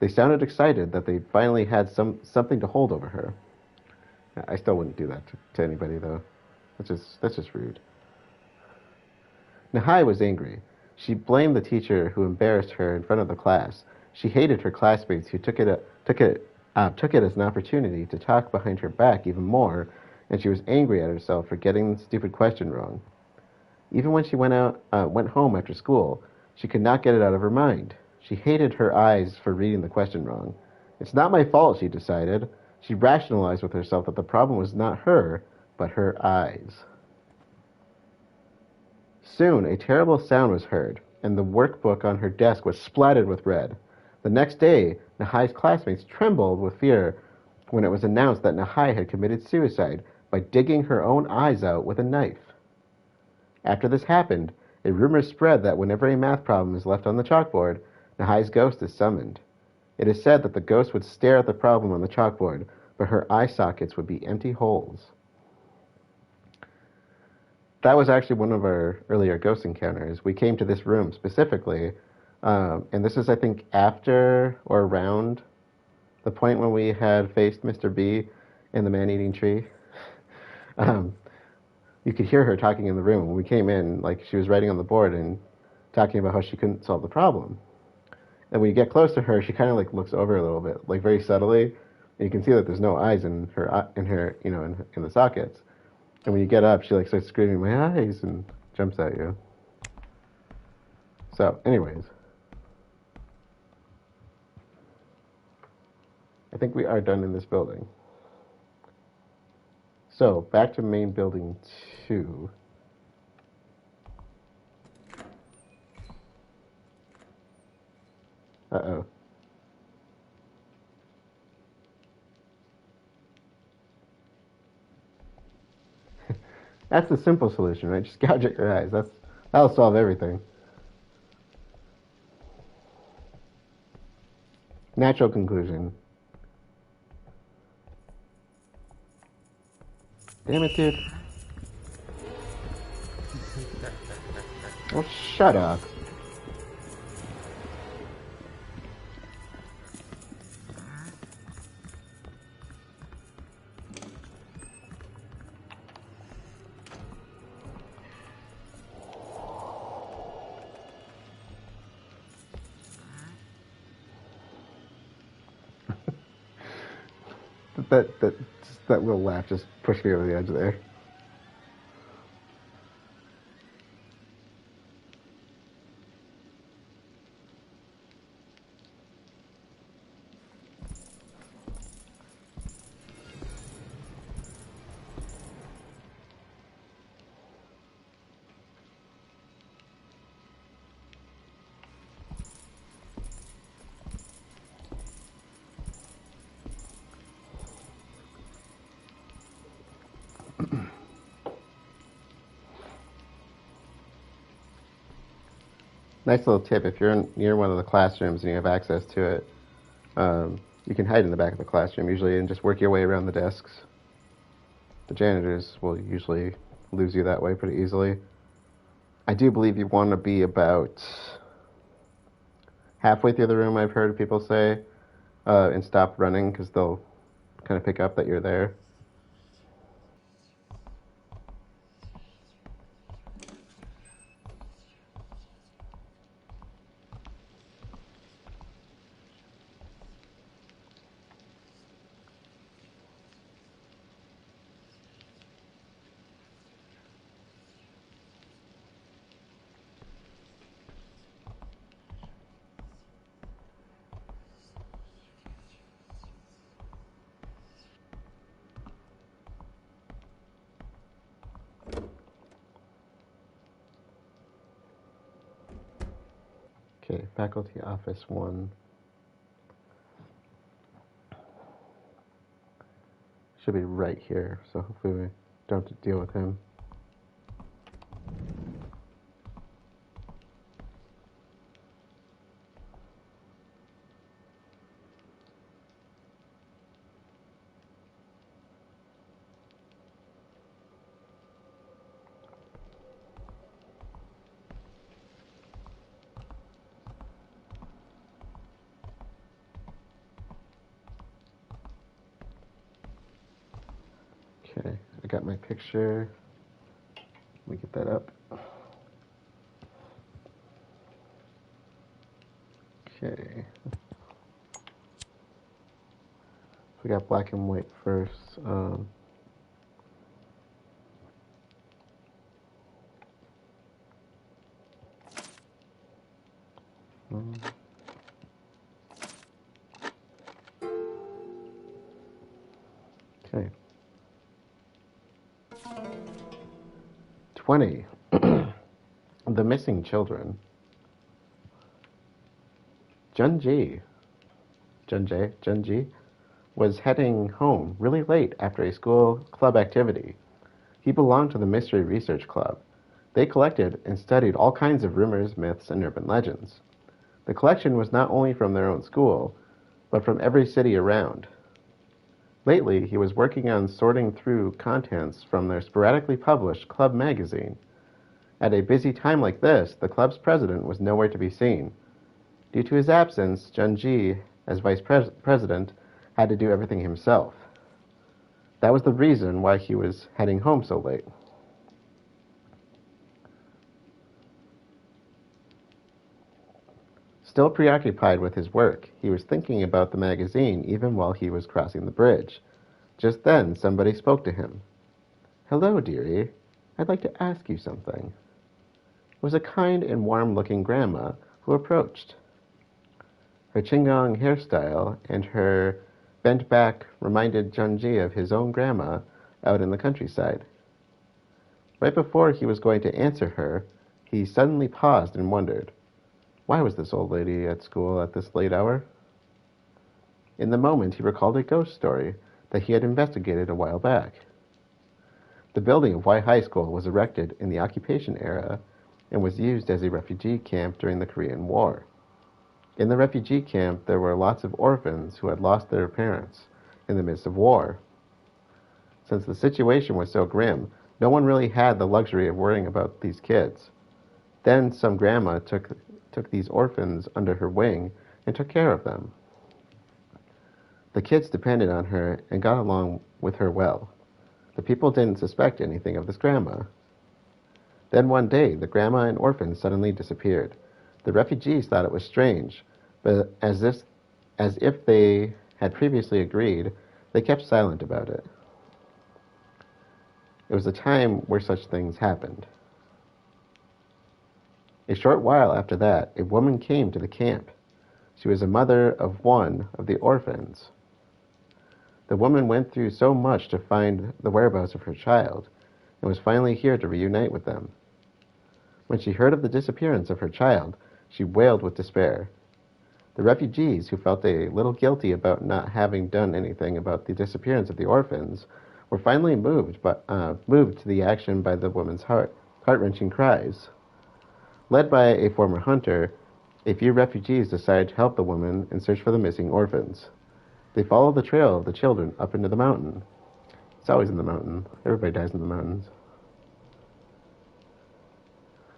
They sounded excited that they finally had something to hold over her. I still wouldn't do that to anybody, though. That's just rude. Nahai was angry. She blamed the teacher who embarrassed her in front of the class. She hated her classmates who took it as an opportunity to talk behind her back even more, and she was angry at herself for getting the stupid question wrong. Even when she went home after school, she could not get it out of her mind. She hated her eyes for reading the question wrong. It's not my fault, she decided. She rationalized with herself that the problem was not her, but her eyes. Soon, a terrible sound was heard, and the workbook on her desk was splattered with red. The next day, Nahai's classmates trembled with fear when it was announced that Nahai had committed suicide by digging her own eyes out with a knife. After this happened, a rumor spread that whenever a math problem is left on the chalkboard, Nahai's ghost is summoned. It is said that the ghost would stare at the problem on the chalkboard, but her eye sockets would be empty holes. That was actually one of our earlier ghost encounters. We came to this room specifically, and this is, I think, after or around the point when we had faced Mr. B in the man-eating tree. You could hear her talking in the room. When we came in, like, she was writing on the board and talking about how she couldn't solve the problem. And when you get close to her, she kind of like looks over a little bit, like very subtly. And you can see that there's no eyes in her, in the sockets. And when you get up, she like starts screaming, "My eyes!" and jumps at you. So, anyways, I think we are done in this building. So, back to main building 2. Uh-oh. That's the simple solution, right? Just gouge at your eyes. That'll solve everything. Natural conclusion. Damn it, dude. Well, shut up. That little laugh just pushed me over the edge there. Nice little tip, if you're near one of the classrooms and you have access to it, you can hide in the back of the classroom usually and just work your way around the desks. The janitors will usually lose you that way pretty easily. I do believe you want to be about halfway through the room, I've heard people say, and stop running because they'll kind of pick up that you're there. Okay, faculty office 1. Should be right here, so hopefully we don't have to deal with him. Okay, I got my picture. Let me get that up. Okay. We got black and white first. Okay. 20. The missing children. Junji was heading home really late after a school club activity. He belonged to the Mystery Research Club. They collected and studied all kinds of rumors, myths, and urban legends. The collection was not only from their own school, but from every city around. Lately, he was working on sorting through contents from their sporadically published club magazine. At a busy time like this, the club's president was nowhere to be seen. Due to his absence, Junji, as vice president, had to do everything himself. That was the reason why he was heading home so late. Still preoccupied with his work, he was thinking about the magazine even while he was crossing the bridge. Just then, somebody spoke to him. "Hello, dearie. I'd like to ask you something." It was a kind and warm-looking grandma who approached. Her chingong hairstyle and her bent back reminded Junji of his own grandma out in the countryside. Right before he was going to answer her, he suddenly paused and wondered, why was this old lady at school at this late hour? In the moment, he recalled a ghost story that he had investigated a while back. The building of Y High School was erected in the occupation era and was used as a refugee camp during the Korean War. In the refugee camp, there were lots of orphans who had lost their parents in the midst of war. Since the situation was so grim, no one really had the luxury of worrying about these kids. Then some grandma took these orphans under her wing and took care of them. The kids depended on her and got along with her well. The people didn't suspect anything of this grandma. Then one day, the grandma and orphans suddenly disappeared. The refugees thought it was strange, but as if they had previously agreed, they kept silent about it. It was a time where such things happened. A short while after that, a woman came to the camp. She was a mother of one of the orphans. The woman went through so much to find the whereabouts of her child, and was finally here to reunite with them. When she heard of the disappearance of her child, she wailed with despair. The refugees, who felt a little guilty about not having done anything about the disappearance of the orphans, were finally moved to the action by the woman's heart-wrenching cries. Led by a former hunter, a few refugees decide to help the woman and search for the missing orphans. They follow the trail of the children up into the mountain. It's always in the mountain. Everybody dies in the mountains.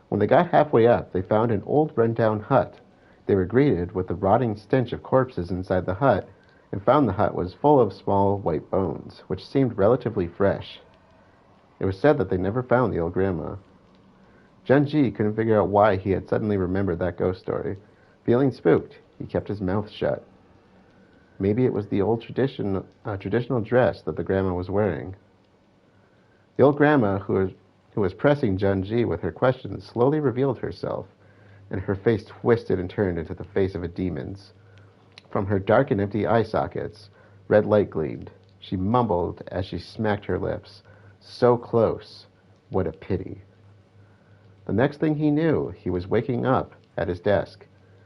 When they got halfway up, they found an old run-down hut. They were greeted with the rotting stench of corpses inside the hut and found the hut was full of small white bones, which seemed relatively fresh. It was said that they never found the old grandma. Junji couldn't figure out why he had suddenly remembered that ghost story. Feeling spooked, he kept his mouth shut. Maybe it was the old traditional dress that the grandma was wearing. The old grandma, who was pressing Junji with her questions, slowly revealed herself, and her face twisted and turned into the face of a demon's. From her dark and empty eye sockets, red light gleamed. She mumbled as she smacked her lips. So close. What a pity. The next thing he knew, he was waking up at his desk.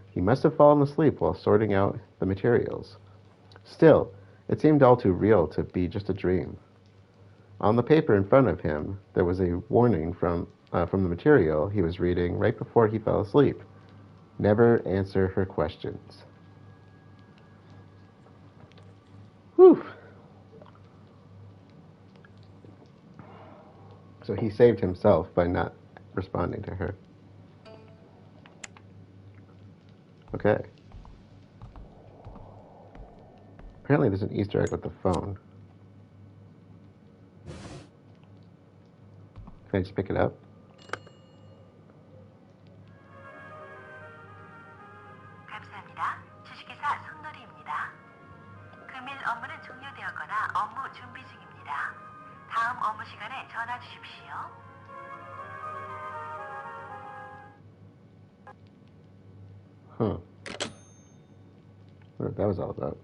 He must have fallen asleep while sorting out the materials. Still, it seemed all too real to be just a dream. On the paper in front of him, there was a warning from the material he was reading right before he fell asleep. Never answer her questions. Whew. So he saved himself by not responding to her. Okay. Apparently there's an Easter egg with the phone. Can I just pick it up? 감사합니다. 주식회사 손놀이입니다. 금일 업무는 종료되었거나 업무 준비 중입니다. 다음 업무 시간에 전화 주십시오. Huh. What that was all about.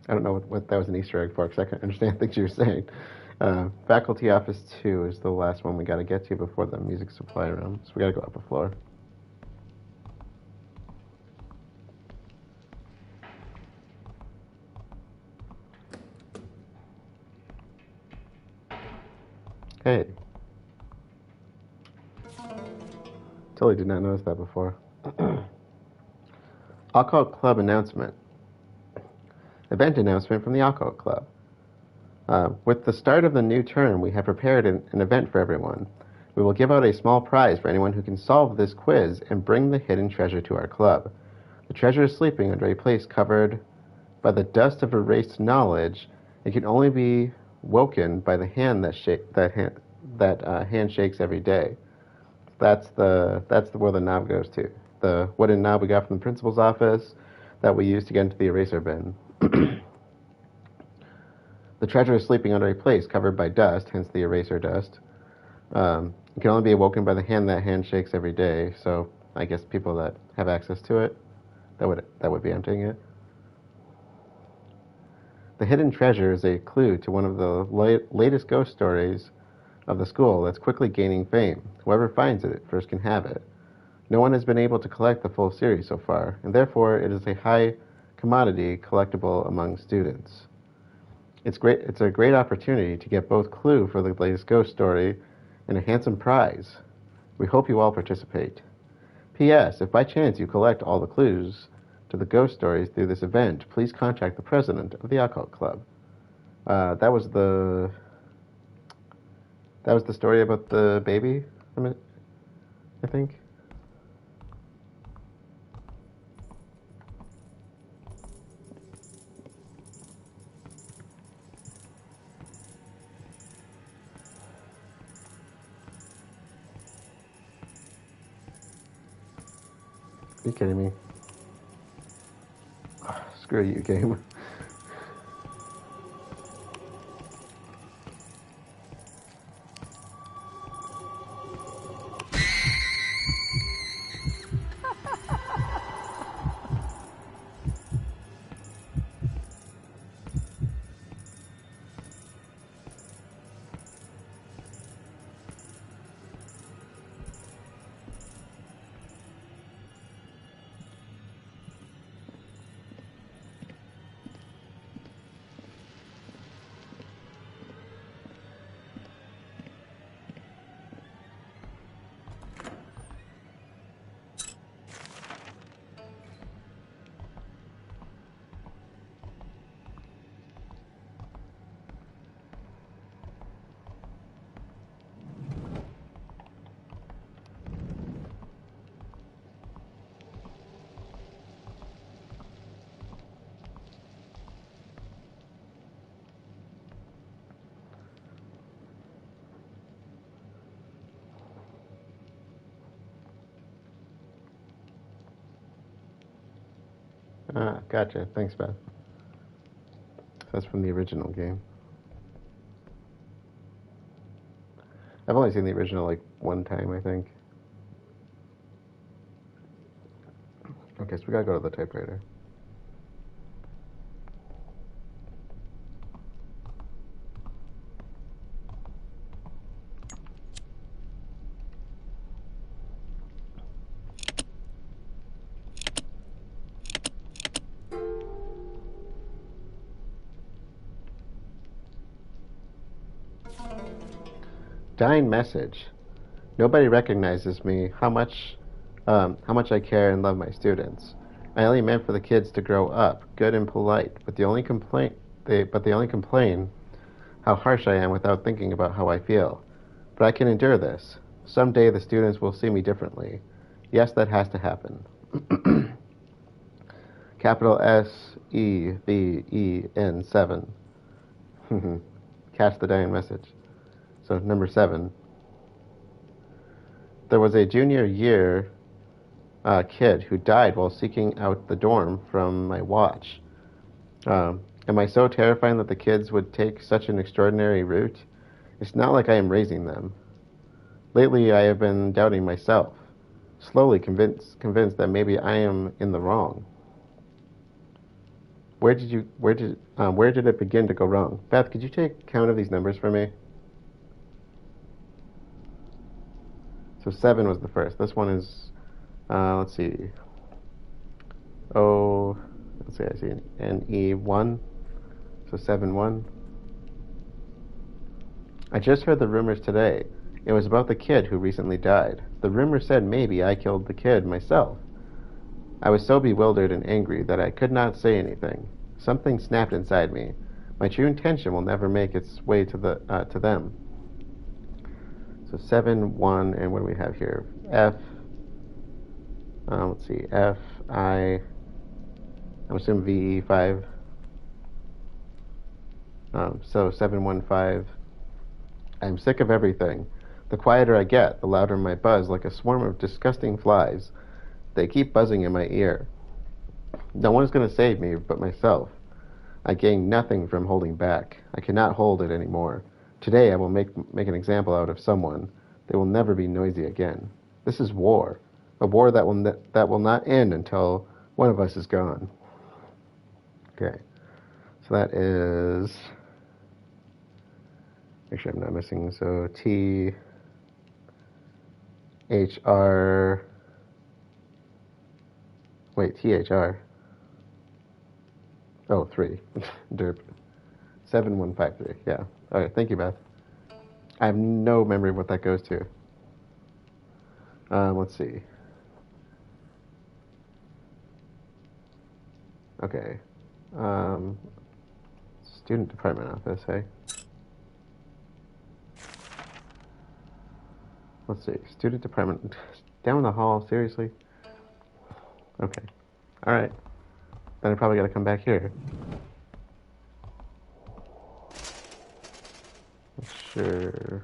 I don't know what that was an Easter egg for, because I couldn't understand things you were saying. Faculty Office 2 is the last one we got to get to before the music supply room, so we got to go up a floor. Hey. Totally did not notice that before. Alcohol Club announcement. Event announcement from the Alcohol Club. With the start of the new term, we have prepared an event for everyone. We will give out a small prize for anyone who can solve this quiz and bring the hidden treasure to our club. The treasure is sleeping under a place covered by the dust of erased knowledge. It can only be woken by the hand that hand shakes every day. That's where the knob goes to. The wooden knob we got from the principal's office that we used to get into the eraser bin. The treasure is sleeping under a place covered by dust, hence the eraser dust. It can only be awoken by the hand that hand shakes every day. So I guess people that have access to it, that would be emptying it. The hidden treasure is a clue to one of the latest ghost stories of the school that's quickly gaining fame. Whoever finds it first can have it. No one has been able to collect the full series so far, and therefore it is a high commodity collectible among students. It's a great opportunity to get both clue for the latest ghost story and a handsome prize. We hope you all participate. P.S. If by chance you collect all the clues to the ghost stories through this event, please contact the president of the Alcohol Club. That was the story about the baby, I think. Are you kidding me? Screw you, game. Ah, gotcha. Thanks, Beth. That's from the original game. I've only seen the original like one time, I think. Okay, so we gotta go to the typewriter. Dying message. Nobody recognizes me. How much I care and love my students. I only meant for the kids to grow up, good and polite. But they only complain how harsh I am without thinking about how I feel. But I can endure this. Someday the students will see me differently. Yes, that has to happen. Capital SEVEN 7. Catch the dying message. So number 7. There was a junior year kid who died while seeking out the dorm from my watch. Am I so terrifying that the kids would take such an extraordinary route? It's not like I am raising them. Lately, I have been doubting myself, slowly convinced that maybe I am in the wrong. Where did it begin to go wrong? Beth, could you take count of these numbers for me? So 7 was the first. This one is, let's see. Let's see, I see NE1. So 7-1. I just heard the rumors today. It was about the kid who recently died. The rumor said maybe I killed the kid myself. I was so bewildered and angry that I could not say anything. Something snapped inside me. My true intention will never make its way to them. So 7-1, and what do we have here? F. Let's see. F I. I'm assuming VE5. So 715. I'm sick of everything. The quieter I get, the louder my buzz, like a swarm of disgusting flies. They keep buzzing in my ear. No one is going to save me but myself. I gain nothing from holding back. I cannot hold it anymore. Today I will make an example out of someone. They will never be noisy again. This is war. A war that will not end until one of us is gone. Okay. So that is... Make sure I'm not missing. So T... HR... Wait, THR. Oh, 3. Derp. 7153. Yeah. Alright, thank you, Beth. I have no memory of what that goes to. Let's see. Okay. Student department office, hey? Let's see. Student department. Down the hall, seriously? Okay. Alright. Then I probably gotta come back here. Sure.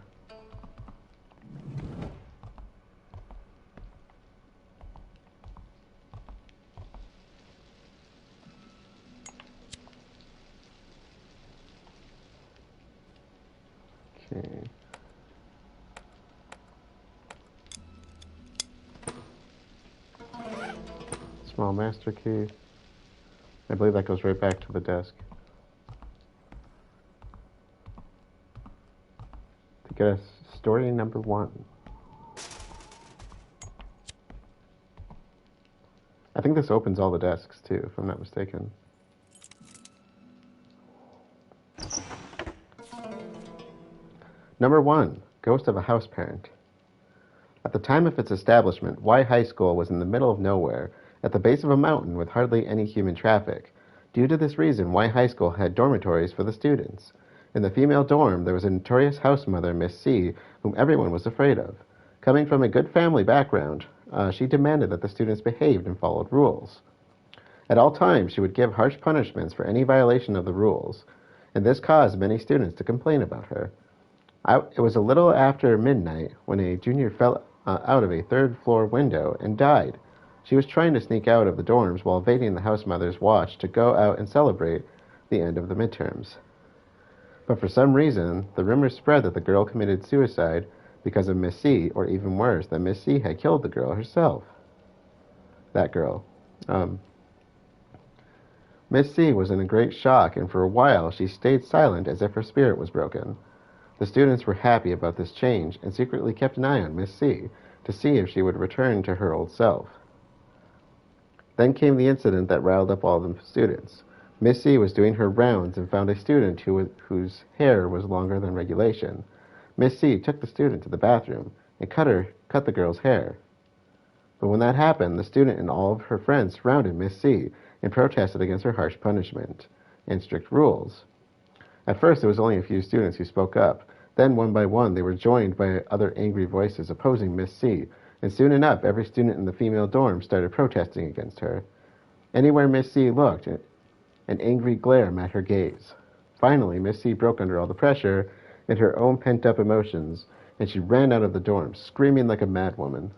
Okay. Small master key. I believe that goes right back to the desk. To get us story number 1. I think this opens all the desks too, if I'm not mistaken. Number 1, Ghost of a Houseparent. At the time of its establishment, Y High School was in the middle of nowhere, at the base of a mountain with hardly any human traffic. Due to this reason, Y High School had dormitories for the students. In the female dorm, there was a notorious house mother, Miss C, whom everyone was afraid of. Coming from a good family background, she demanded that the students behaved and followed rules. At all times, she would give harsh punishments for any violation of the rules, and this caused many students to complain about her. It was a little after midnight when a junior fell out of a third-floor window and died. She was trying to sneak out of the dorms while evading the house mother's watch to go out and celebrate the end of the midterms. But for some reason, the rumors spread that the girl committed suicide because of Miss C, or even worse, that Miss C had killed the girl herself. That girl. Miss C was in a great shock, and for a while she stayed silent as if her spirit was broken. The students were happy about this change and secretly kept an eye on Miss C to see if she would return to her old self. Then came the incident that riled up all the students. Miss C was doing her rounds and found a student whose hair was longer than regulation. Miss C took the student to the bathroom and cut the girl's hair. But when that happened, the student and all of her friends surrounded Miss C and protested against her harsh punishment and strict rules. At first, it was only a few students who spoke up. Then, one by one, they were joined by other angry voices opposing Miss C, and soon enough, every student in the female dorm started protesting against her. Anywhere Miss C looked, an angry glare met her gaze. Finally, Miss C broke under all the pressure and her own pent-up emotions, and she ran out of the dorm, screaming like a madwoman.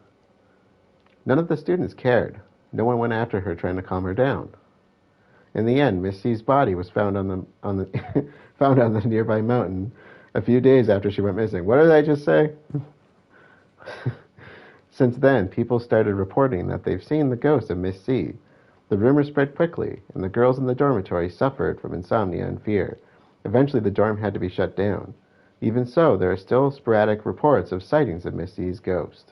None of the students cared. No one went after her trying to calm her down. In the end, Miss C's body was found on the found on the nearby mountain a few days after she went missing. What did I just say? Since then, people started reporting that they've seen the ghost of Miss C. The rumor spread quickly, and the girls in the dormitory suffered from insomnia and fear. Eventually, the dorm had to be shut down. Even so, there are still sporadic reports of sightings of Miss C's ghost.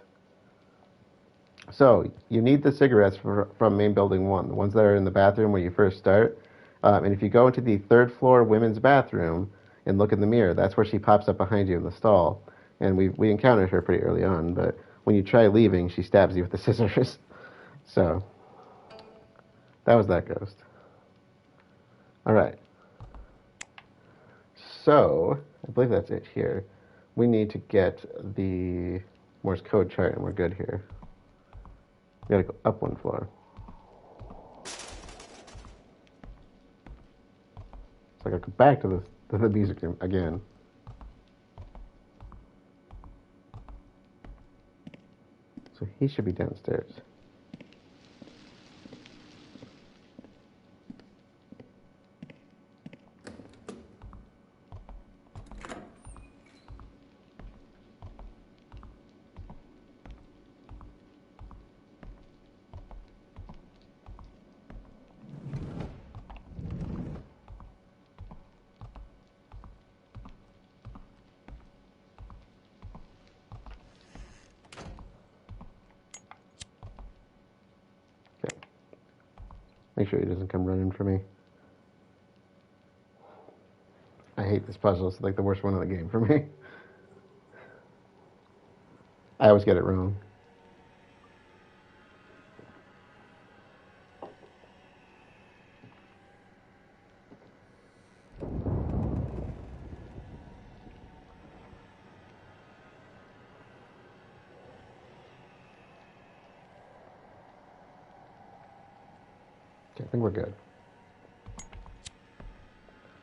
So, you need the cigarettes from main building 1, the ones that are in the bathroom where you first start. And if you go into the third floor women's bathroom and look in the mirror, that's where she pops up behind you in the stall. And we encountered her pretty early on, but when you try leaving, she stabs you with the scissors. So, that was that ghost. Alright. So, I believe that's it here. We need to get the Morse code chart, and we're good here. We gotta go up 1 floor. So I gotta go back to the music room again. So he should be downstairs. Make sure he doesn't come running for me. I hate this puzzle. It's like the worst one in the game for me. I always get it wrong. Okay, I think we're good.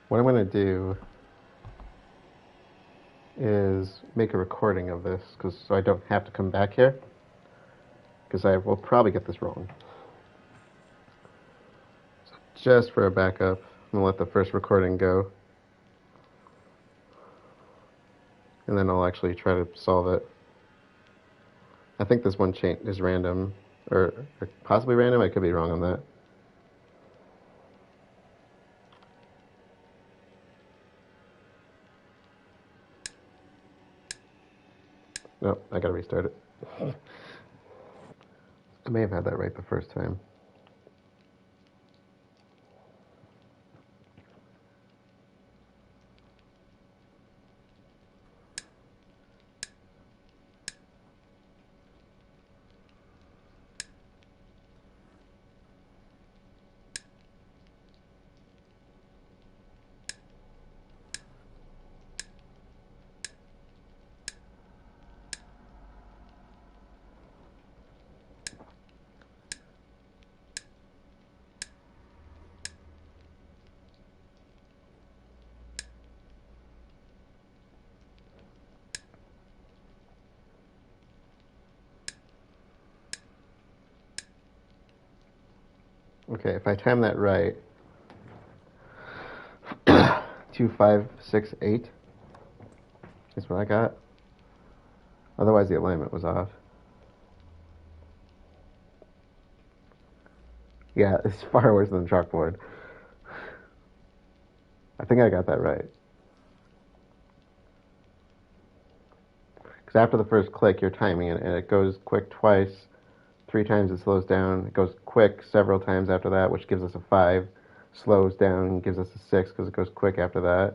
What I'm going to do is make a recording of this so I don't have to come back here, because I will probably get this wrong. So just for a backup, I'm going to let the first recording go, and then I'll actually try to solve it. I think this one chain is random, or possibly random. I could be wrong on that. Nope, I gotta restart it. I may have had that right the first time. Okay, if I time that right, 2, 5, 6, 8 is what I got. Otherwise, the alignment was off. Yeah, it's far worse than the chalkboard. I think I got that right. Because after the first click, you're timing it, and it goes quick twice. 3 times it slows down. It goes quick several times after that, which gives us a 5. Slows down, gives us a 6 because it goes quick after that.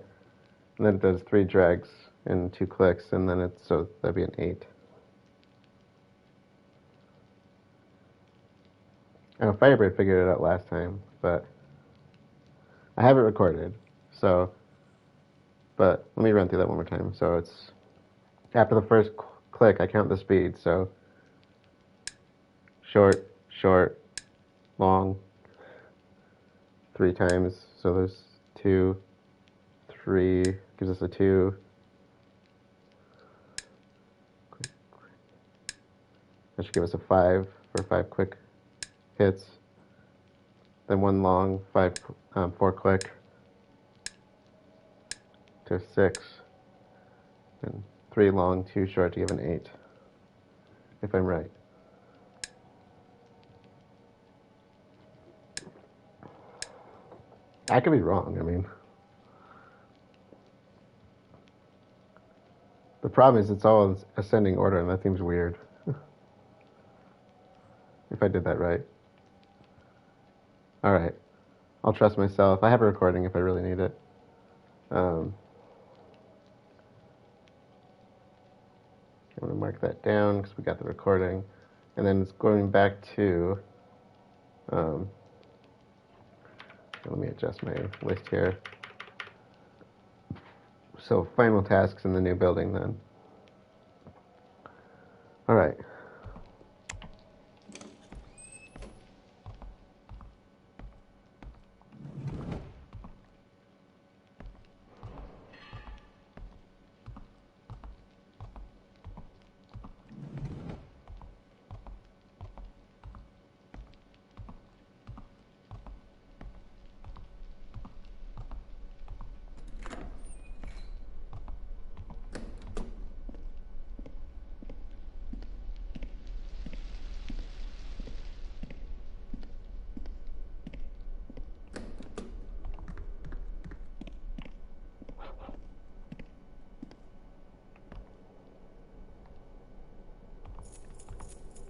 And then it does 3 drags and 2 clicks, and then so that'd be an 8. I know Firebird figured it out last time, but I have it recorded. So, but let me run through that one more time. So it's after the first click, I count the speed. So short, short, long, 3 times. So there's 2, 3, gives us a 2. That should give us a 5 for 5 quick hits. Then 1 long, 4 click to 6. And 3 long, 2 short to give an 8. If I'm right. I could be wrong, I mean. The problem is it's all in ascending order, and that seems weird. If I did that right. Alright. I'll trust myself. I have a recording if I really need it. I'm going to mark that down because we got the recording. And then it's going back to... let me adjust my list here. So, final tasks in the new building then. Alright.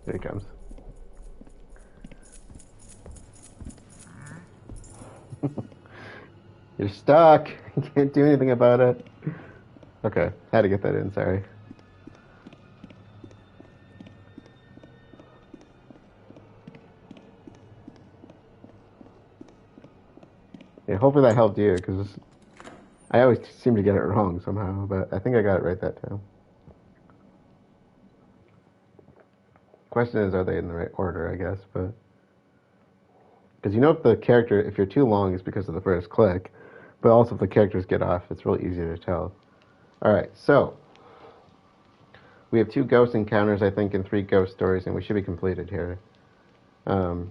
Here he comes. You're stuck. You can't do anything about it. Okay, had to get that in, sorry. Yeah, hopefully that helped you, because I always seem to get it wrong somehow, but I think I got it right that time. Question is, are they in the right order, I guess, but... Because you know if you're too long, it's because of the first click, but also if the characters get off, it's really easy to tell. Alright, so... We have 2 ghost encounters, I think, and 3 ghost stories, and we should be completed here. So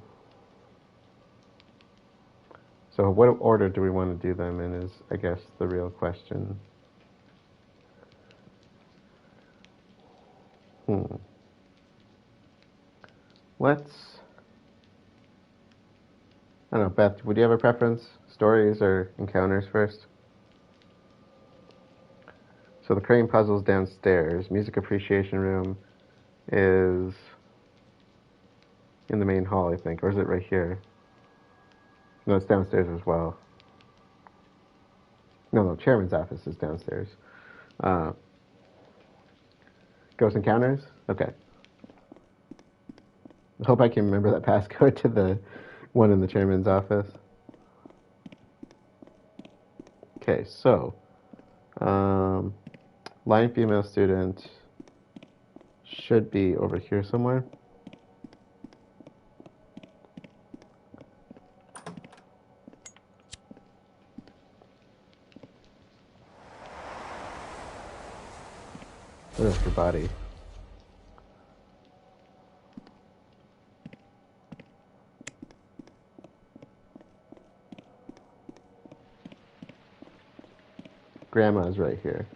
what order do we want to do them in is, I guess, the real question. Let's... I don't know, Beth, would you have a preference? Stories or encounters first? So the crane puzzle's downstairs. Music appreciation room is in the main hall, I think. Or is it right here? No, it's downstairs as well. No, chairman's office is downstairs. Ghost encounters? Okay. I hope I can remember that passcode to the one in the chairman's office. Okay, so... line female student should be over here somewhere. Where's her body? Grandma's right here.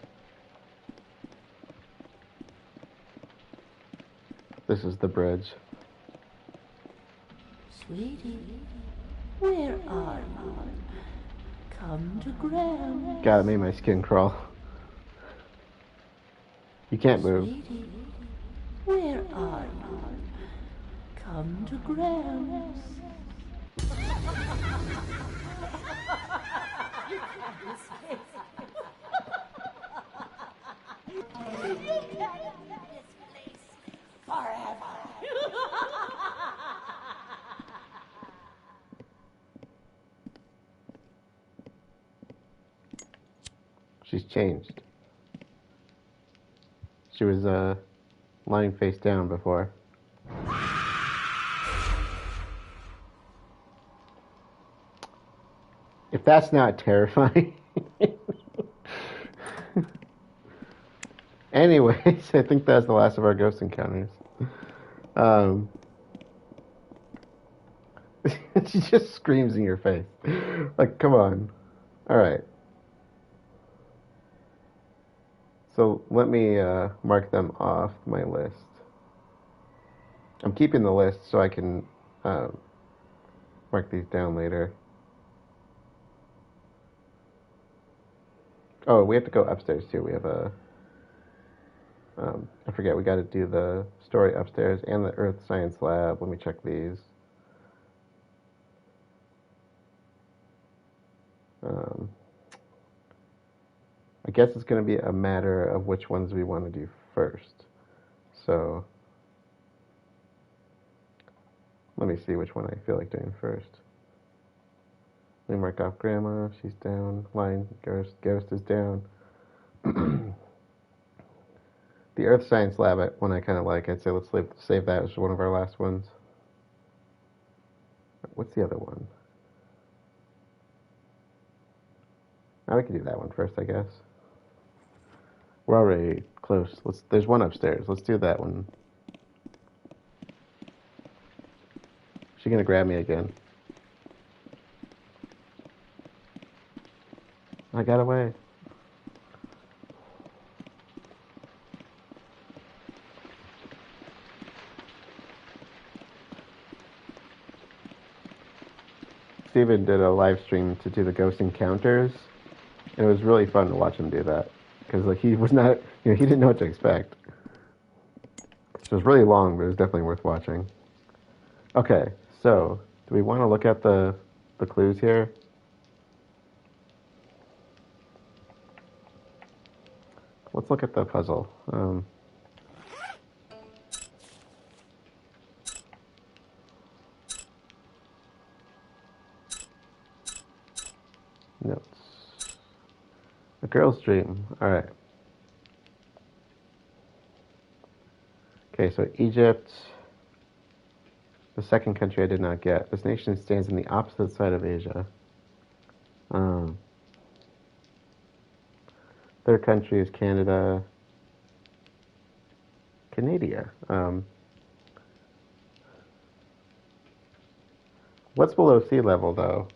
This is the bridge. Sweetie, where are you? Come to Grandma's. God, it made my skin crawl. You can't move. Sweetie, where are you? Come to Grandma's. She's changed. She was lying face down before. If that's not terrifying. Anyways, I think that's the last of our ghost encounters. She just screams in your face. Like, come on. Alright. So let me mark them off my list. I'm keeping the list so I can mark these down later. Oh, we have to go upstairs too. We have a... I forget, we got to do the story upstairs and the Earth Science Lab. Let me check these. I guess it's going to be a matter of which ones we want to do first. So, let me see which one I feel like doing first. Let me mark off Grandma. She's down. Lion, Ghost is down. The Earth Science Lab one I kind of like. I'd say let's save that as one of our last ones. What's the other one? Now we can do that one first, I guess. We're already close. There's one upstairs. Let's do that one. She's gonna grab me again. I got away. Steven did a live stream to do the ghost encounters, and it was really fun to watch him do that. Because like he was not, he didn't know what to expect. So it was really long, but it was definitely worth watching. Okay, so do we want to look at the clues here? Let's look at the puzzle. Notes. A girl's dream. All right. Okay, so Egypt, the second country I did not get. This nation stands on the opposite side of Asia. Third country is Canada. Canada. What's below sea level, though?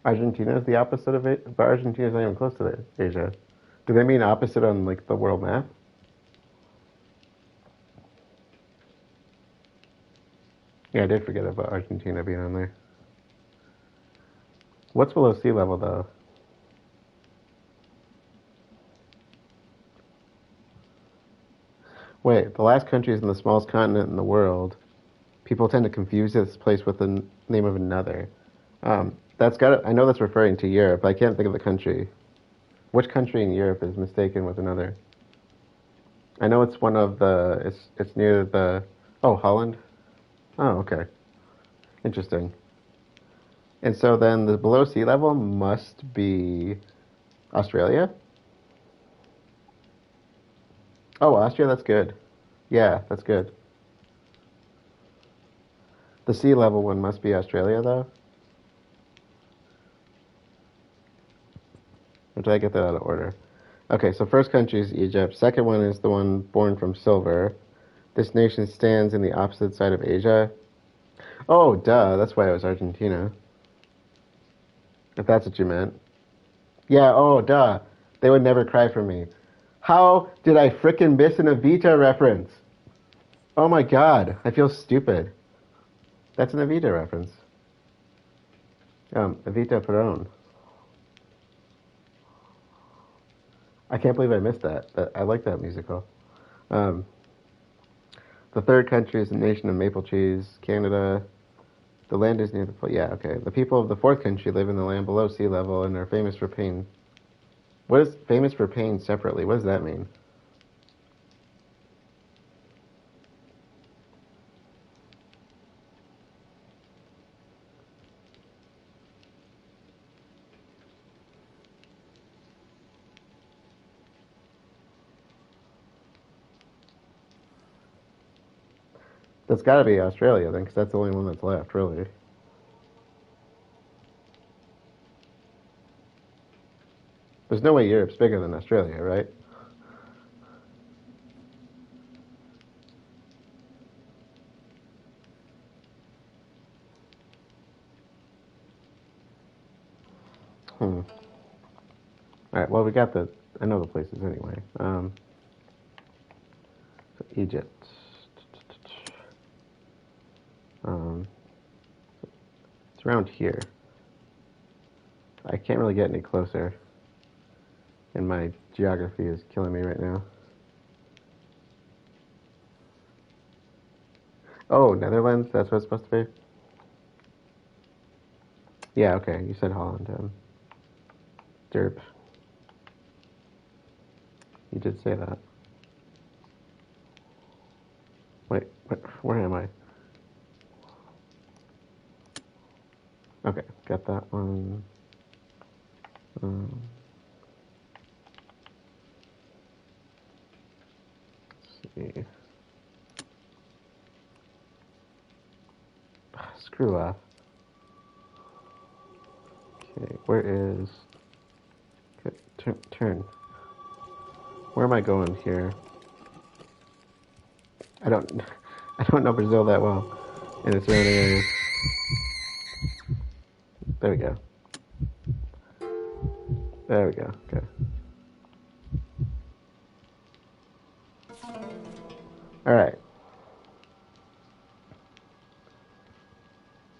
Argentina is the opposite of it, but Argentina is not even close to Asia. Do they mean opposite on like the world map? Yeah, I did forget about Argentina being on there. What's below sea level, though? Wait, the last country is in the smallest continent in the world. People tend to confuse this place with the name of another. I know that's referring to Europe. I can't think of the country. Which country in Europe is mistaken with another? I know it's one of the. It's near the. Oh, Holland. Oh, okay. Interesting. And so then the below sea level must be Australia? Oh, Austria, that's good. Yeah, that's good. The sea level one must be Australia, though? Or did I get that out of order? Okay, so first country is Egypt. Second one is the one born from silver. This nation stands in the opposite side of Asia. Oh, duh, that's why it was Argentina. If that's what you meant. Yeah, oh, duh. They would never cry for me. How did I frickin' miss an Evita reference? Oh my god, I feel stupid. That's an Evita reference. Evita Peron. I can't believe I missed that. I like that musical. Um, the third country is a nation of maple trees. Canada. The land is near the... Yeah, okay. The people of the fourth country live in the land below sea level and are famous for pain. What is famous for pain separately? What does that mean? That's got to be Australia then, because that's the only one that's left, really. There's no way Europe's bigger than Australia, right? All right, well, we got the... I know the places anyway. So Egypt. It's around here. I can't really get any closer. And my geography is killing me right now. Oh, Netherlands? That's what it's supposed to be? Yeah, okay. You said Holland. Derp. You did say that. Wait, where am I? Okay, got that one. Let's see. Screw off. Okay, where is... Okay, turn. Where am I going here? I don't know Brazil that well. And its surrounding areas. There we go. There we go. Okay. All right.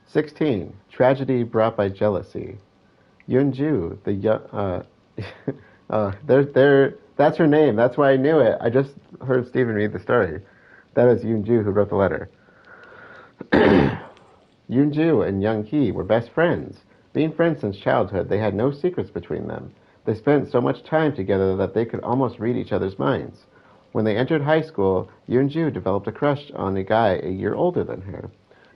16. Tragedy brought by jealousy. Yunju, that's her name. That's why I knew it. I just heard Stephen read the story. That is Yunju who wrote the letter. Yunju and Young Hee were best friends. Being friends since childhood, they had no secrets between them. They spent so much time together that they could almost read each other's minds. When they entered high school, Yunju developed a crush on a guy a year older than her.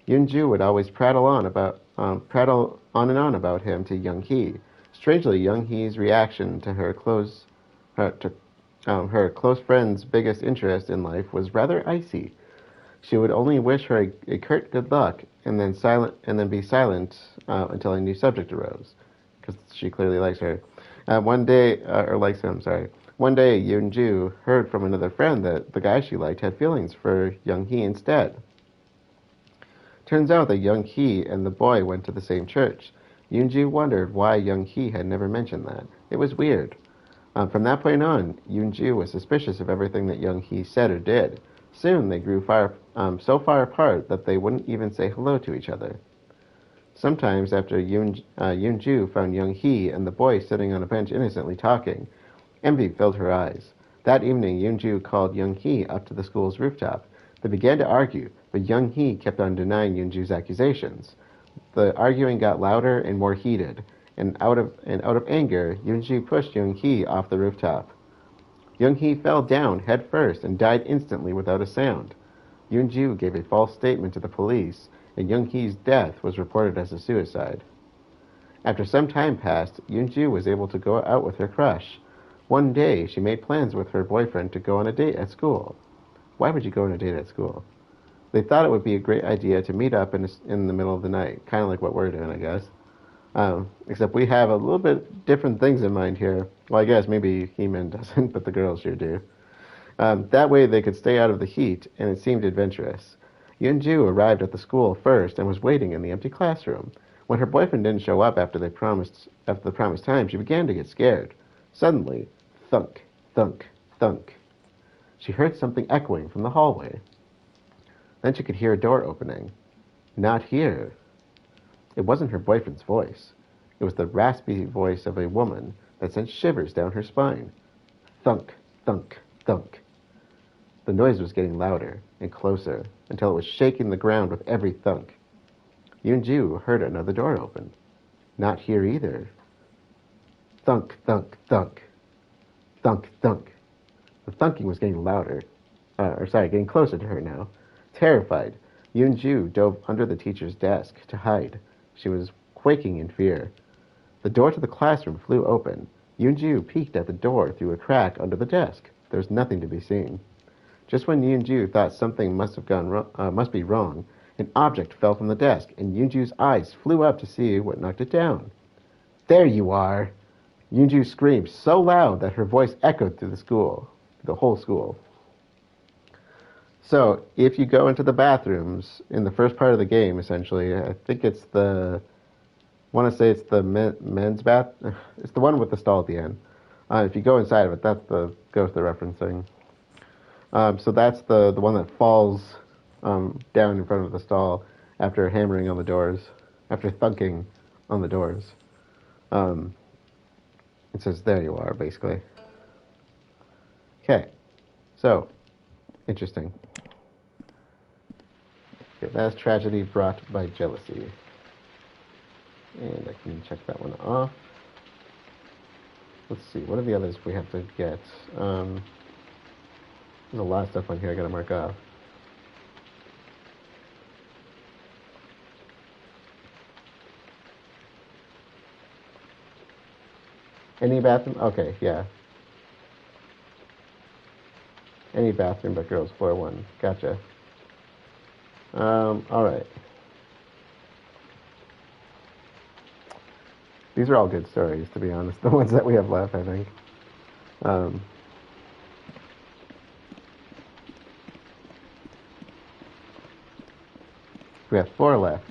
Yunju would always prattle on and on about him to Young Hee. Strangely, Young Hee's reaction to her close friend's biggest interest in life was rather icy. She would only wish her a curt good luck, and then be silent until a new subject arose, because she clearly likes her. One day, likes him. Sorry. One day, Yunju heard from another friend that the guy she liked had feelings for Young Hee instead. Turns out that Young Hee and the boy went to the same church. Yunju wondered why Young Hee had never mentioned that. It was weird. From that point on, Yunju was suspicious of everything that Young Hee said or did. Soon they grew so far apart that they wouldn't even say hello to each other. Sometimes after Yunju found Young Hee and the boy sitting on a bench innocently talking, envy filled her eyes. That evening, Yunju called Young Hee up to the school's rooftop. They began to argue, but Young Hee kept on denying Yunju's accusations. The arguing got louder and more heated, and out of anger, Yunju pushed Young Hee off the rooftop. Young Hee fell down head first and died instantly without a sound. Yunju gave a false statement to the police, and Young Hee's death was reported as a suicide. After some time passed, Yunju was able to go out with her crush. One day, she made plans with her boyfriend to go on a date at school. Why would you go on a date at school? They thought it would be a great idea to meet up in the middle of the night, kind of like what we're doing, I guess. Except we have a little bit different things in mind here. Well, I guess maybe He-Man doesn't, but the girls sure do. That way they could stay out of the heat, and it seemed adventurous. Yunju arrived at the school first and was waiting in the empty classroom. When her boyfriend didn't show up after the promised time, she began to get scared. Suddenly, thunk, thunk, thunk. She heard something echoing from the hallway. Then she could hear a door opening. Not here. It wasn't her boyfriend's voice. It was the raspy voice of a woman that sent shivers down her spine. Thunk, thunk, thunk. The noise was getting louder and closer until it was shaking the ground with every thunk. Yoon-ju heard another door open. Not here either. Thunk, thunk, thunk. Thunk, thunk. The thunking was getting louder. Getting closer to her now. Terrified, Yoon-ju dove under the teacher's desk to hide. She was quaking in fear. The door to the classroom flew open. Yoon-ju peeked at the door through a crack under the desk. There was nothing to be seen. Just when Yoon-ju thought something must be wrong, an object fell from the desk, and Yoon-ju's eyes flew up to see what knocked it down. There you are! Yoon-ju screamed so loud that her voice echoed through the whole school. So, if you go into the bathrooms in the first part of the game, essentially, I think it's the men's bath. It's the one with the stall at the end. If you go inside of it, that's the ghost they're referencing. So that's the one that falls down in front of the stall after hammering on the doors, after thunking on the doors. It says, there you are, basically. Okay. So, interesting. Okay, that's tragedy brought by jealousy. And I can check that one off. Let's see, what are the others we have to get? There's a lot of stuff on here I gotta mark off. Any bathroom? Okay, yeah. Any bathroom but girls, floor 1. Gotcha. Alright. These are all good stories, to be honest. The ones that we have left, I think. We have 4 left.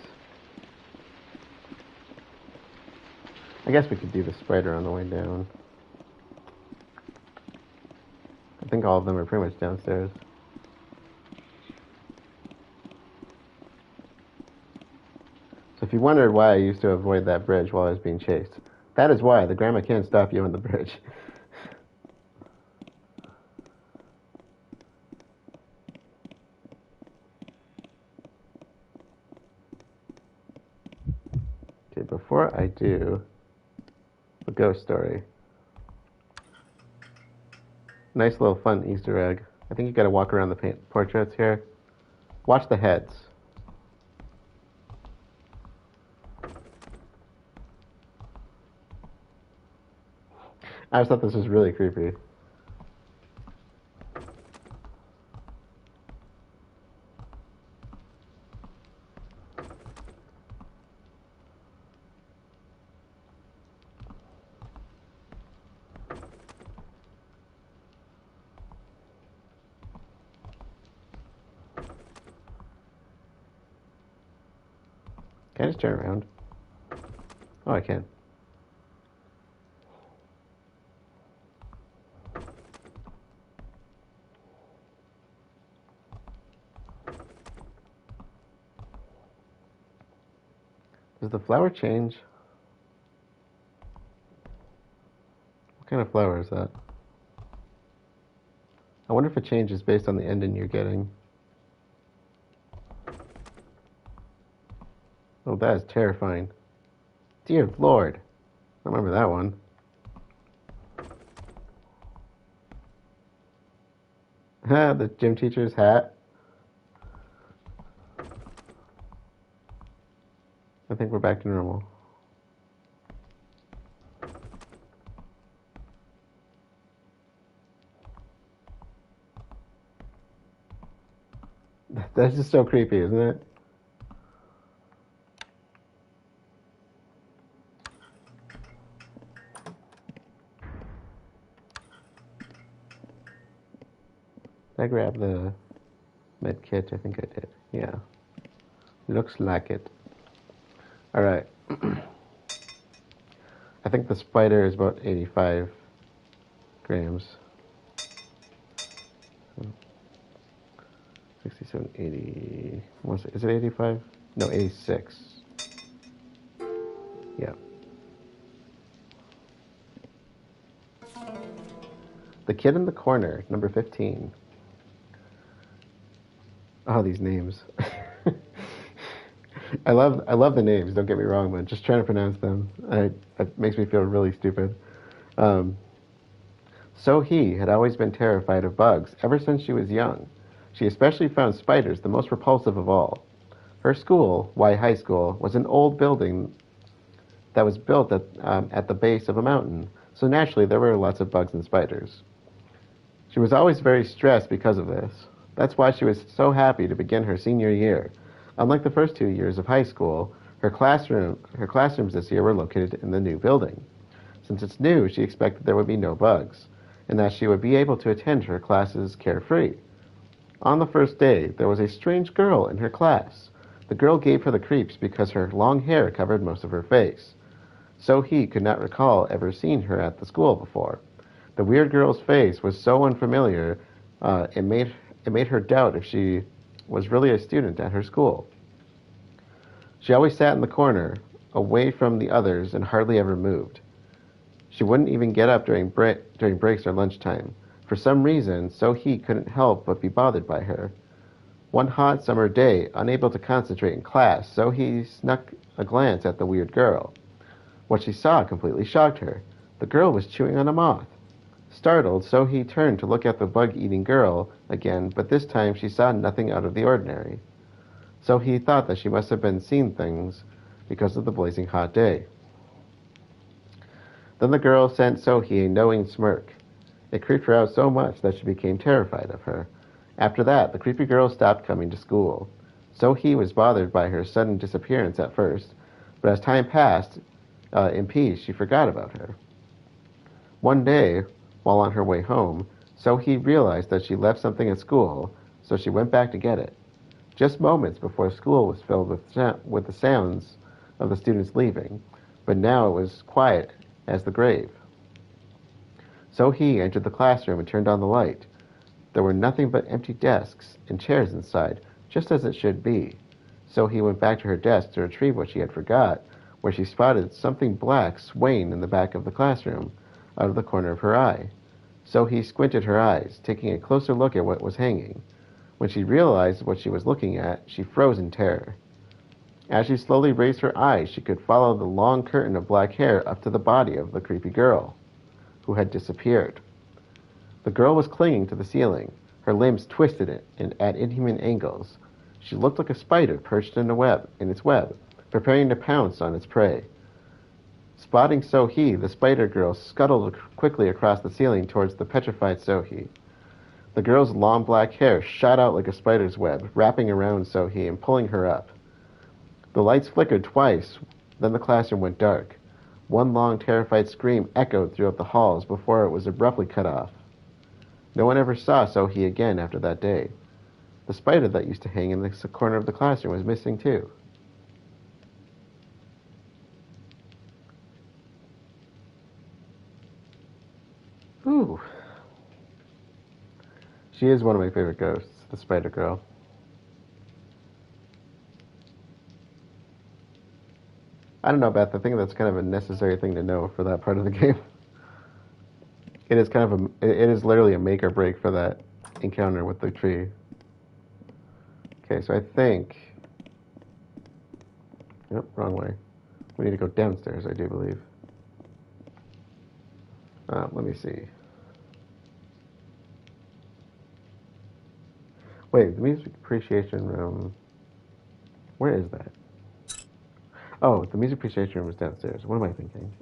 I guess we could do the spider on the way down. I think all of them are pretty much downstairs. So if you wondered why I used to avoid that bridge while I was being chased, that is why. The grandma can't stop you on the bridge. Okay, before I do the ghost story, nice little fun Easter egg. I think you gotta walk around the portraits here. Watch the heads. I just thought this was really creepy. Can I just turn around? Oh, I can. Does the flower change? What kind of flower is that? I wonder if it changes based on the ending you're getting. Oh, that is terrifying. Dear Lord. I remember that one. The gym teacher's hat. I think we're back to normal. That's just so creepy, isn't it? I grabbed the med kit. I think I did. Yeah. Looks like it. Alright. I think the spider is about 85 grams. 67, 80. Is it 85? No, 86. Yeah. The Kid in the Corner, number 15. Oh, these names. I love the names, don't get me wrong, but just trying to pronounce them, it makes me feel really stupid. So-hee had always been terrified of bugs ever since she was young. She especially found spiders the most repulsive of all. Her school, Y High School, was an old building that was built at the base of a mountain, so naturally there were lots of bugs and spiders. She was always very stressed because of this. That's why she was so happy to begin her senior year. Unlike the first 2 years of high school, her classrooms this year were located in the new building. Since it's new, she expected there would be no bugs, and that she would be able to attend her classes carefree. On the first day, there was a strange girl in her class. The girl gave her the creeps because her long hair covered most of her face. So-hee could not recall ever seeing her at the school before. The weird girl's face was so unfamiliar, it made her doubt if she was really a student at her school. She always sat in the corner, away from the others, and hardly ever moved. She wouldn't even get up during breaks or lunchtime. For some reason, So-hee couldn't help but be bothered by her. One hot summer day, unable to concentrate in class, So-hee snuck a glance at the weird girl. What she saw completely shocked her. The girl was chewing on a moth. Startled, So-hee turned to look at the bug-eating girl again, but this time she saw nothing out of the ordinary. So-hee thought that she must have been seeing things because of the blazing hot day. Then the girl sent So-hee a knowing smirk. It creeped her out so much that she became terrified of her. After that, the creepy girl stopped coming to school. So-hee was bothered by her sudden disappearance at first, but as time passed, in peace, she forgot about her. One day, while on her way home, So-hee realized that she left something at school, so she went back to get it. Just moments before, school was filled with the sounds of the students leaving, but now it was quiet as the grave. So-hee entered the classroom and turned on the light. There were nothing but empty desks and chairs inside, just as it should be. So-hee went back to her desk to retrieve what she had forgot, where she spotted something black swaying in the back of the classroom, out of the corner of her eye. So-hee squinted her eyes, taking a closer look at what was hanging. When she realized what she was looking at, she froze in terror. As she slowly raised her eyes, she could follow the long curtain of black hair up to the body of the creepy girl, who had disappeared. The girl was clinging to the ceiling, her limbs twisted at inhuman angles. She looked like a spider perched in its web, preparing to pounce on its prey. Spotting So-hee, the spider girl scuttled quickly across the ceiling towards the petrified So-hee. The girl's long black hair shot out like a spider's web, wrapping around So-hee and pulling her up. The lights flickered twice, then the classroom went dark. One long, terrified scream echoed throughout the halls before it was abruptly cut off. No one ever saw So-hee again after that day. The spider that used to hang in the corner of the classroom was missing too. Ooh. She is one of my favorite ghosts, the Spider Girl. I don't know, Beth. I think that's kind of a necessary thing to know for that part of the game. It is it is literally a make or break for that encounter with the tree. Okay, so I think... Yep, wrong way. We need to go downstairs, I do believe. Let me see. Wait, the music appreciation room... Where is that? Oh, the music appreciation room is downstairs. What am I thinking?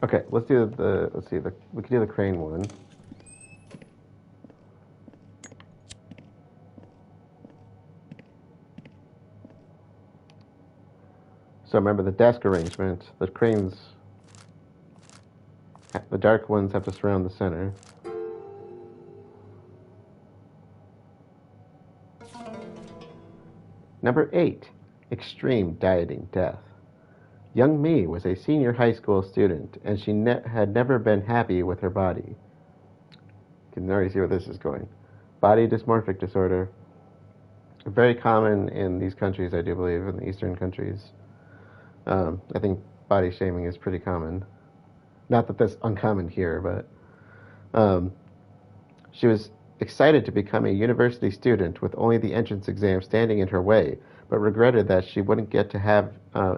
Okay, we could do the crane one. So remember the desk arrangement, the cranes, the dark ones have to surround the center. Number 8, extreme dieting death. Young Mi was a senior high school student, and she had never been happy with her body. You can already see where this is going. Body dysmorphic disorder. Very common in these countries, I do believe, in the Eastern countries. I think body shaming is pretty common. Not that that's uncommon here, but she was excited to become a university student with only the entrance exam standing in her way, but regretted that she wouldn't get to have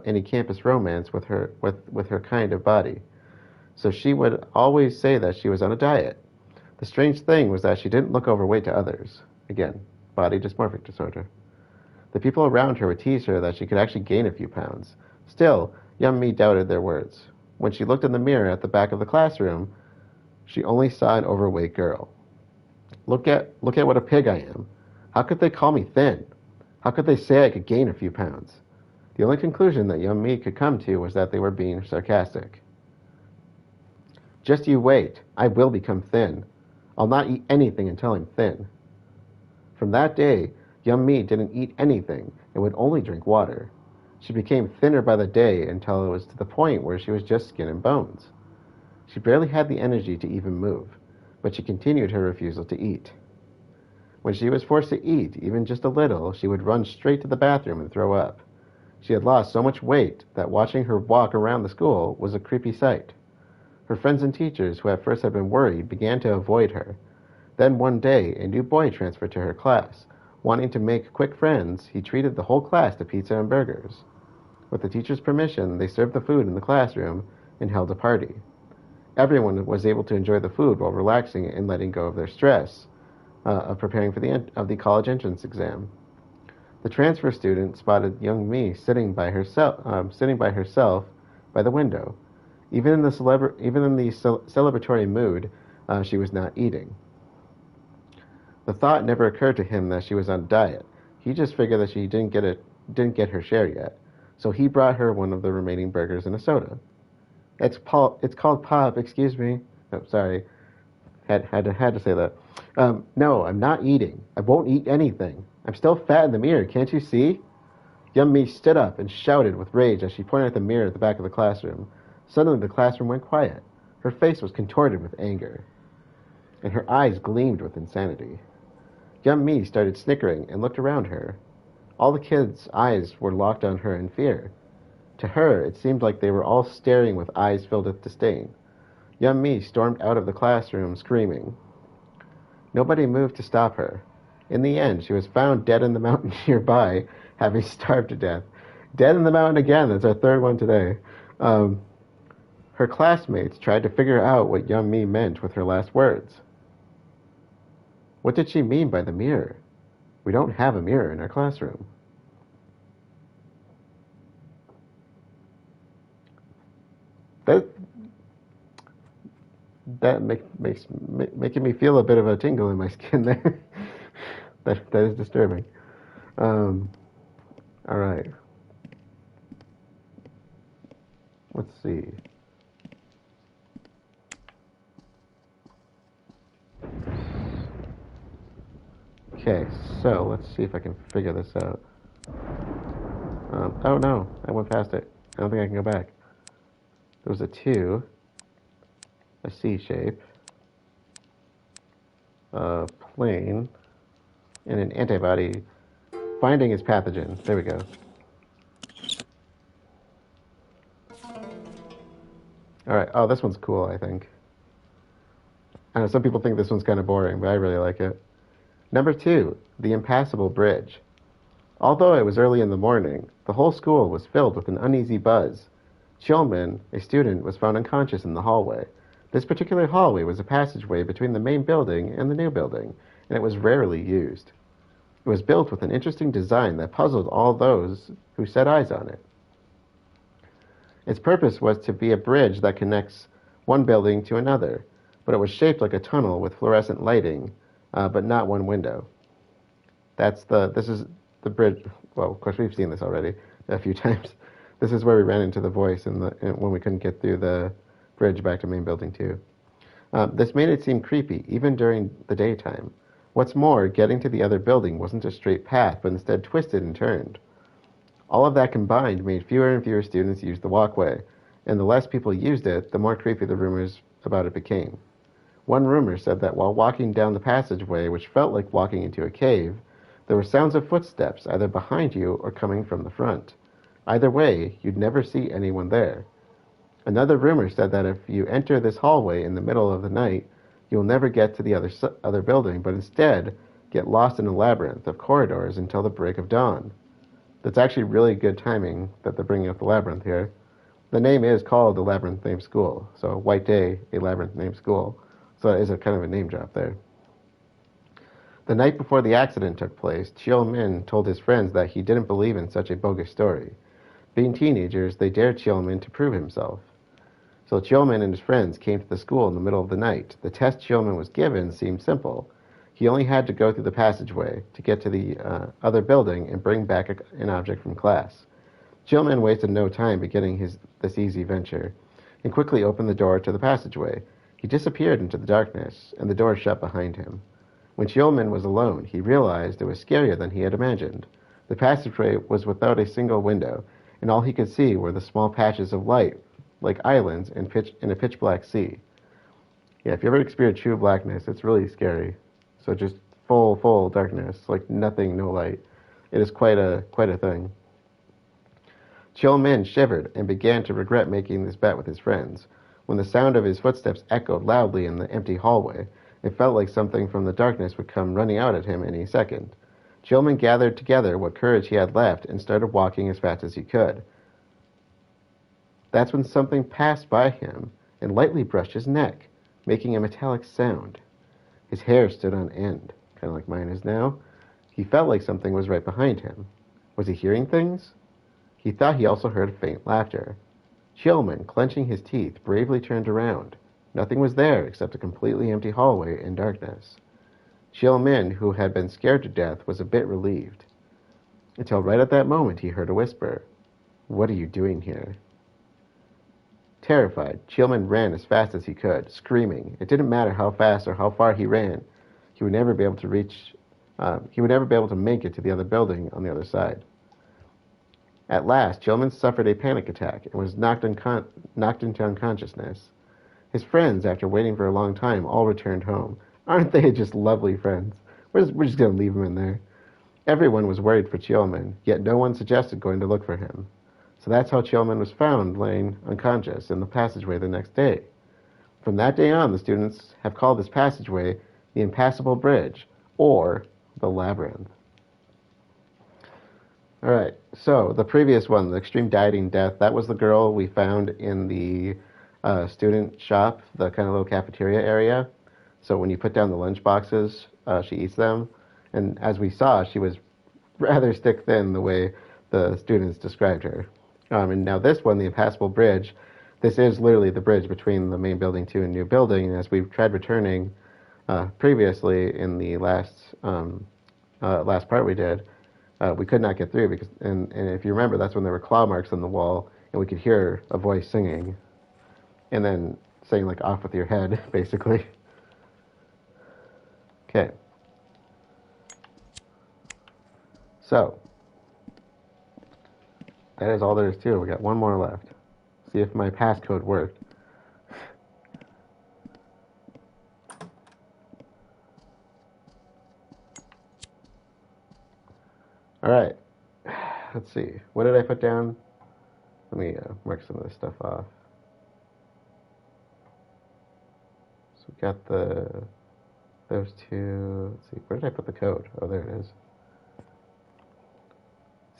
any campus romance with her kind of body. So she would always say that she was on a diet. The strange thing was that she didn't look overweight to others. Again, body dysmorphic disorder. The people around her would tease her that she could actually gain a few pounds. Still, young Mi doubted their words. When she looked in the mirror at the back of the classroom, she only saw an overweight girl. Look at what a pig I am. How could they call me thin? How could they say I could gain a few pounds? The only conclusion that young Mi could come to was that they were being sarcastic. Just you wait. I will become thin. I'll not eat anything until I'm thin. From that day, young Mi didn't eat anything and would only drink water. She became thinner by the day until it was to the point where she was just skin and bones. She barely had the energy to even move, but she continued her refusal to eat. When she was forced to eat, even just a little, she would run straight to the bathroom and throw up. She had lost so much weight that watching her walk around the school was a creepy sight. Her friends and teachers, who at first had been worried, began to avoid her. Then one day, a new boy transferred to her class. Wanting to make quick friends, he treated the whole class to pizza and burgers. With the teacher's permission, they served the food in the classroom and held a party. Everyone was able to enjoy the food while relaxing and letting go of their stress of preparing for the college entrance exam. The transfer student spotted young Mi sitting by herself by the window. Even in the celebratory mood, she was not eating. The thought never occurred to him that she was on a diet. He just figured that she didn't get her share yet, so he brought her one of the remaining burgers and a soda. It's called pop. Excuse me. Oh, sorry. Had to say that. No, I'm not eating. I won't eat anything. I'm still fat in the mirror. Can't you see? Young Mi stood up and shouted with rage as she pointed at the mirror at the back of the classroom. Suddenly, the classroom went quiet. Her face was contorted with anger, and her eyes gleamed with insanity. Young Mi started snickering and looked around her. All the kids' eyes were locked on her in fear. To her, it seemed like they were all staring with eyes filled with disdain. Young Mi stormed out of the classroom, screaming. Nobody moved to stop her. In the end, she was found dead in the mountain nearby, having starved to death. Dead in the mountain again. That's our third one today. Her classmates tried to figure out what young Mi meant with her last words. What did she mean by the mirror? We don't have a mirror in our classroom. That making me feel a bit of a tingle in my skin there. that is disturbing. All right. Let's see. Okay, so let's see if I can figure this out. Oh no, I went past it. I don't think I can go back. There was a 2, a C shape, a plane, and an antibody. Finding is pathogen. There we go. Alright, oh, this one's cool, I think. I know some people think this one's kind of boring, but I really like it. Number 2, the Impassable Bridge. Although it was early in the morning, the whole school was filled with an uneasy buzz. Chilman, a student, was found unconscious in the hallway. This particular hallway was a passageway between the main building and the new building, and it was rarely used. It was built with an interesting design that puzzled all those who set eyes on it. Its purpose was to be a bridge that connects one building to another, but it was shaped like a tunnel with fluorescent lighting, but not one window. This is the bridge. Well, of course, we've seen this already a few times. This is where we ran into the voice when we couldn't get through the bridge back to main building 2. This made it seem creepy, even during the daytime. What's more, getting to the other building wasn't a straight path, but instead twisted and turned. All of that combined made fewer and fewer students use the walkway, and the less people used it, the more creepy the rumors about it became. One rumor said that while walking down the passageway, which felt like walking into a cave, there were sounds of footsteps either behind you or coming from the front. Either way, you'd never see anyone there. Another rumor said that if you enter this hallway in the middle of the night, you'll never get to the other building, but instead get lost in a labyrinth of corridors until the break of dawn. That's actually really good timing that they're bringing up the labyrinth here. The name is called the Labyrinth Named School, so White Day, a Labyrinth Named School. So that is a kind of a name drop there. The night before the accident took place, Chill Min told his friends that he didn't believe in such a bogus story. Being teenagers, they dared Chill Min to prove himself. So Chill Min and his friends came to the school in the middle of the night. The test Chill Min was given seemed simple. He only had to go through the passageway to get to the other building and bring back an object from class. Chill Min wasted no time beginning this easy venture, and quickly opened the door to the passageway. He disappeared into the darkness, and the door shut behind him. When Chill Min was alone, he realized it was scarier than he had imagined. The passageway was without a single window, and all he could see were the small patches of light, like islands in a pitch-black sea. Yeah, if you ever experienced true blackness, it's really scary. So just full darkness, like nothing, no light. It is quite a thing. Chill Min shivered and began to regret making this bet with his friends. When the sound of his footsteps echoed loudly in the empty hallway, it felt like something from the darkness would come running out at him any second. Chill Min gathered together what courage he had left and started walking as fast as he could. That's when something passed by him and lightly brushed his neck, making a metallic sound. His hair stood on end, kind of like mine is now. He felt like something was right behind him. Was he hearing things? He thought he also heard faint laughter. Chill Min, clenching his teeth, bravely turned around. Nothing was there except a completely empty hallway and darkness. Chill Min, who had been scared to death, was a bit relieved. Until right at that moment he heard a whisper. "What are you doing here?" Terrified, Chill Min ran as fast as he could, screaming. It didn't matter how fast or how far he ran. He would never be able to make it to the other building on the other side. At last, Chill Min suffered a panic attack and was knocked into unconsciousness. His friends, after waiting for a long time, all returned home. Aren't they just lovely friends? We're just going to leave him in there. Everyone was worried for Chill Min, yet no one suggested going to look for him. So that's how Chill Min was found laying unconscious in the passageway the next day. From that day on, the students have called this passageway the Impassable Bridge, or the Labyrinth. Alright, so the previous one, the extreme dieting death, that was the girl we found in the student shop, the kind of little cafeteria area. So when you put down the lunch boxes, she eats them. And as we saw, she was rather stick-thin the way the students described her. And now this one, the Impassable Bridge, this is literally the bridge between the main building to a new building. And as we've tried returning previously in the last part we did, we could not get through because, and if you remember, that's when there were claw marks on the wall, and we could hear a voice singing, and then saying like "off with your head," basically. Okay. So that is all there is to it. We got one more left. See if my passcode worked. All right. Let's see. What did I put down? Let me mark some of this stuff off. So we got those two. Let's see. Where did I put the code? Oh, there it is.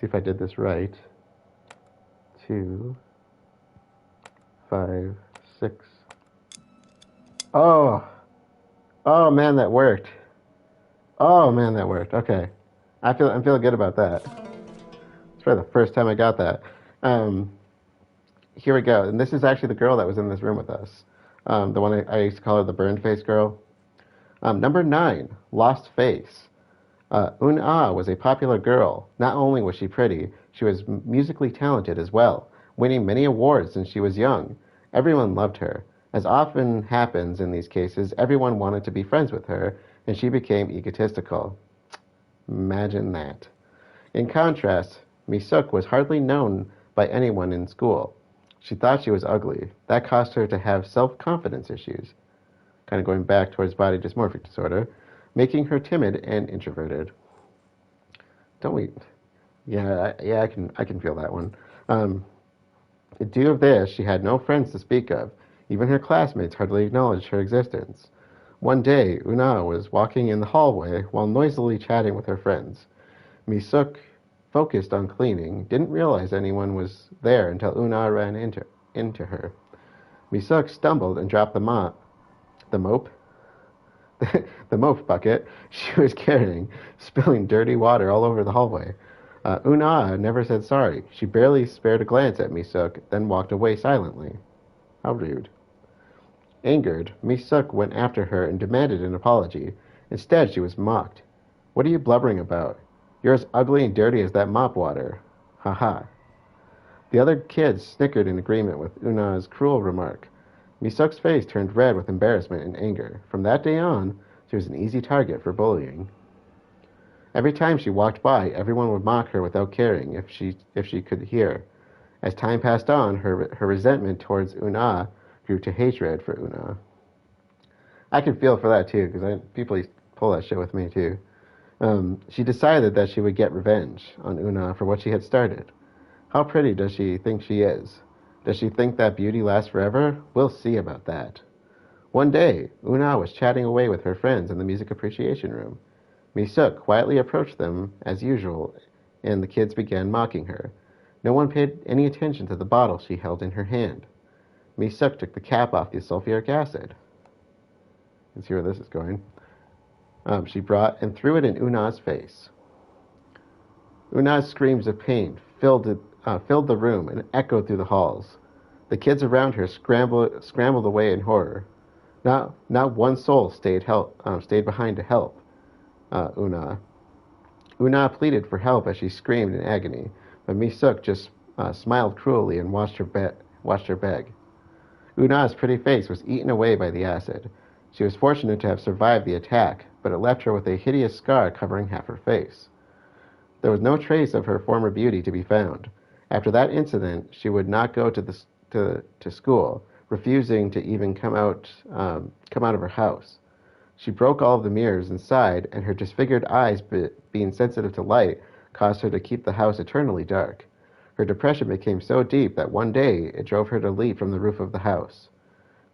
See if I did this right. 2, 5, 6. Oh man, that worked. Oh man, that worked. Okay, I'm feeling good about that. It's probably the first time I got that. Here we go, and this is actually the girl that was in this room with us. The one I used to call her the burned face girl. Number 9, Lost Face. Un-Ah was a popular girl. Not only was she pretty, she was musically talented as well, winning many awards since she was young. Everyone loved her. As often happens in these cases, everyone wanted to be friends with her, and she became egotistical. Imagine that. In contrast, Mi-suk was hardly known by anyone in school. She thought she was ugly. That caused her to have self-confidence issues, kind of going back towards body dysmorphic disorder, making her timid and introverted. Don't we? Yeah, I can feel that one. Due to this, she had no friends to speak of. Even her classmates hardly acknowledged her existence. One day, Una was walking in the hallway while noisily chatting with her friends. Mi-suk, focused on cleaning, didn't realize anyone was there until Una ran into her. Mi-suk stumbled and dropped the mope, the mope bucket she was carrying, spilling dirty water all over the hallway. Una never said sorry. She barely spared a glance at Mi-suk, then walked away silently. How rude. Angered, Mi-suk went after her and demanded an apology. Instead, she was mocked. What are you blubbering about? You're as ugly and dirty as that mop water. Ha ha. The other kids snickered in agreement with Una's cruel remark. Mi-suk's face turned red with embarrassment and anger. From that day on, she was an easy target for bullying. Every time she walked by, everyone would mock her without caring if she could hear. As time passed on, her resentment towards Una grew to hatred for Una. I can feel for that too, because people used to pull that shit with me too. She decided that she would get revenge on Una for what she had started. How pretty does she think she is? Does she think that beauty lasts forever? We'll see about that. One day, Una was chatting away with her friends in the music appreciation room. Mi-suk quietly approached them as usual, and the kids began mocking her. No one paid any attention to the bottle she held in her hand. Mi-suk took the cap off the sulfuric acid. Let's see where this is going. She brought and threw it in Una's face. Una's screams of pain filled the room and echoed through the halls. The kids around her scrambled away in horror. Not one soul stayed behind to help Una. Una pleaded for help as she screamed in agony, but Mi-suk just smiled cruelly and watched her beg. Una's pretty face was eaten away by the acid. She was fortunate to have survived the attack, but it left her with a hideous scar covering half her face. There was no trace of her former beauty to be found. After that incident, she would not go to school, refusing to even come out of her house. She broke all of the mirrors inside, and her disfigured eyes, being sensitive to light, caused her to keep the house eternally dark. Her depression became so deep that one day it drove her to leap from the roof of the house.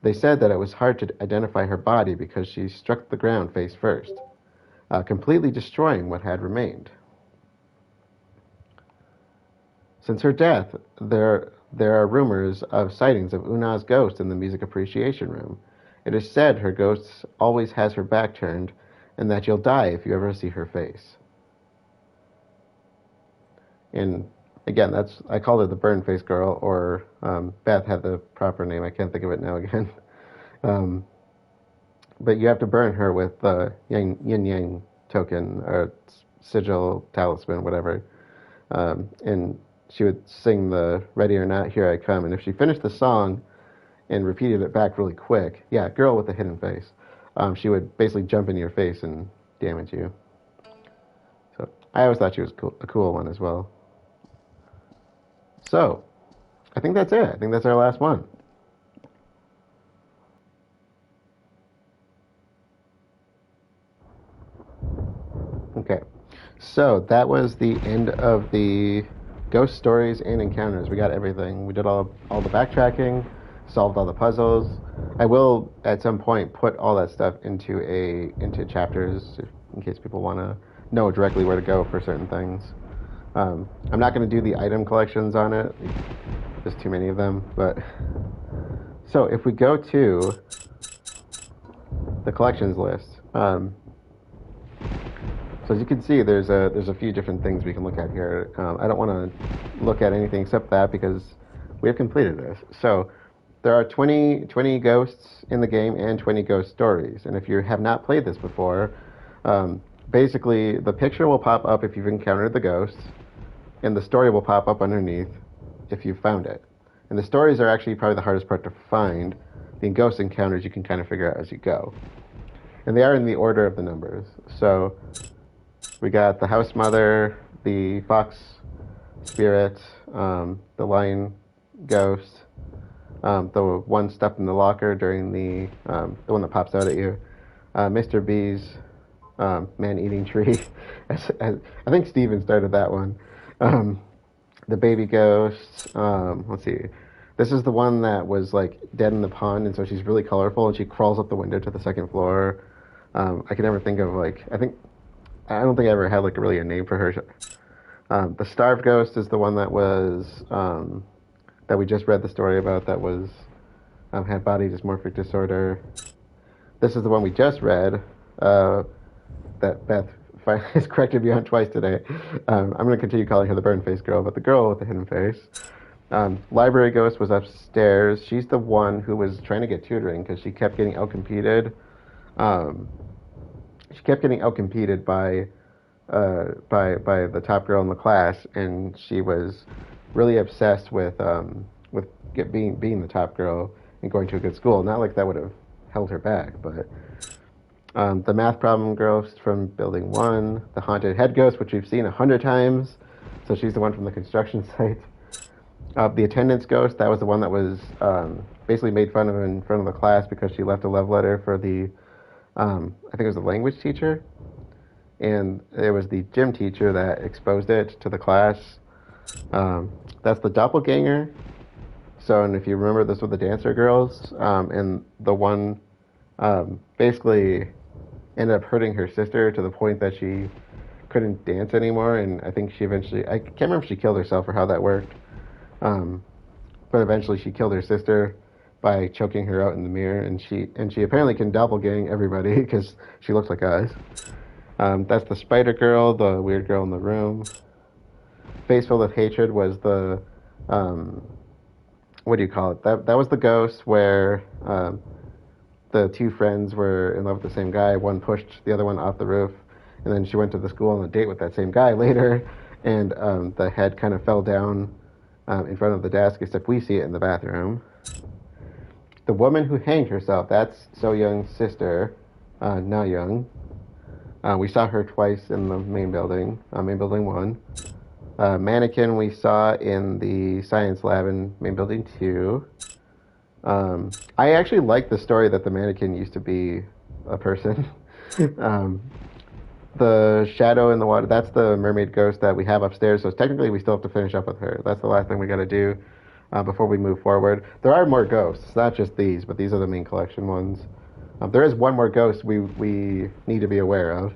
They said that it was hard to identify her body because she struck the ground face first, completely destroying what had remained. Since her death, there are rumors of sightings of Una's ghost in the music appreciation room. It is said her ghost always has her back turned, and that you'll die if you ever see her face. And again, I called her the burn face girl, or Beth had the proper name. I can't think of it now again. But you have to burn her with the yin yang token, or sigil, talisman, whatever. And she would sing the "Ready or Not, Here I Come." And if she finished the song and repeated it back really quick, yeah, girl with a hidden face, she would basically jump in your face and damage you. So I always thought she was a cool one as well. So I think that's it. I think that's our last one. Okay, so that was the end of the ghost stories and encounters. We got everything. We did all the backtracking, solved all the puzzles. I will at some point put all that stuff into chapters in case people want to know directly where to go for certain things. I'm not going to do the item collections on it. There's too many of them. But so if we go to the collections list, so as you can see, there's a few different things we can look at here. I don't want to look at anything except that because we have completed this. So there are 20 ghosts in the game and 20 ghost stories. And if you have not played this before, basically the picture will pop up if you've encountered the ghosts, and the story will pop up underneath if you've found it. And the stories are actually probably the hardest part to find. The ghost encounters you can kind of figure out as you go. And they are in the order of the numbers. So we got the house mother, the fox spirit, the lion ghost, the one stuffed in the locker during the one that pops out at you, Mr. B's man-eating tree. I think Steven started that one. The baby ghost. Let's see. This is the one that was like dead in the pond, and so she's really colorful, and she crawls up the window to the second floor. I can never think of like I don't think I ever had like really a name for her. The starved ghost is the one that was that we just read the story about that was had body dysmorphic disorder. This is the one we just read that Beth finally has corrected me on twice today. I'm going to continue calling her the burn-faced girl, but the girl with the hidden face. Library ghost was upstairs. She's the one who was trying to get tutoring because she kept getting outcompeted. She kept getting outcompeted by the top girl in the class, and she was really obsessed with being the top girl and going to a good school. Not like that would have held her back, but the math problem ghost from building 1, the haunted head ghost, which we've seen 100 times, so she's the one from the construction site. The attendance ghost, that was the one that was basically made fun of in front of the class because she left a love letter for the I think it was the language teacher, and it was the gym teacher that exposed it to the class. That's the doppelganger. So, and if you remember, this with the dancer girls, and the one basically ended up hurting her sister to the point that she couldn't dance anymore, and I think she eventually, I can't remember if she killed herself or how that worked, but eventually she killed her sister by choking her out in the mirror, and she apparently can doppelgang everybody because she looks like us. That's the spider girl, the weird girl in the room. Face filled with hatred was the what do you call it? That was the ghost where the two friends were in love with the same guy. One pushed the other one off the roof, and then she went to the school on a date with that same guy later, and the head kind of fell down in front of the desk, except we see it in the bathroom. The woman who hanged herself, that's So Young's sister, Na Young. We saw her twice in the main building 1. Mannequin we saw in the science lab in main building 2. I actually like the story that the mannequin used to be a person. The shadow in the water, that's the mermaid ghost that we have upstairs, so technically we still have to finish up with her. That's the last thing we got to do before we move forward. There are more ghosts, not just these, but these are the main collection ones. There is one more ghost we need to be aware of,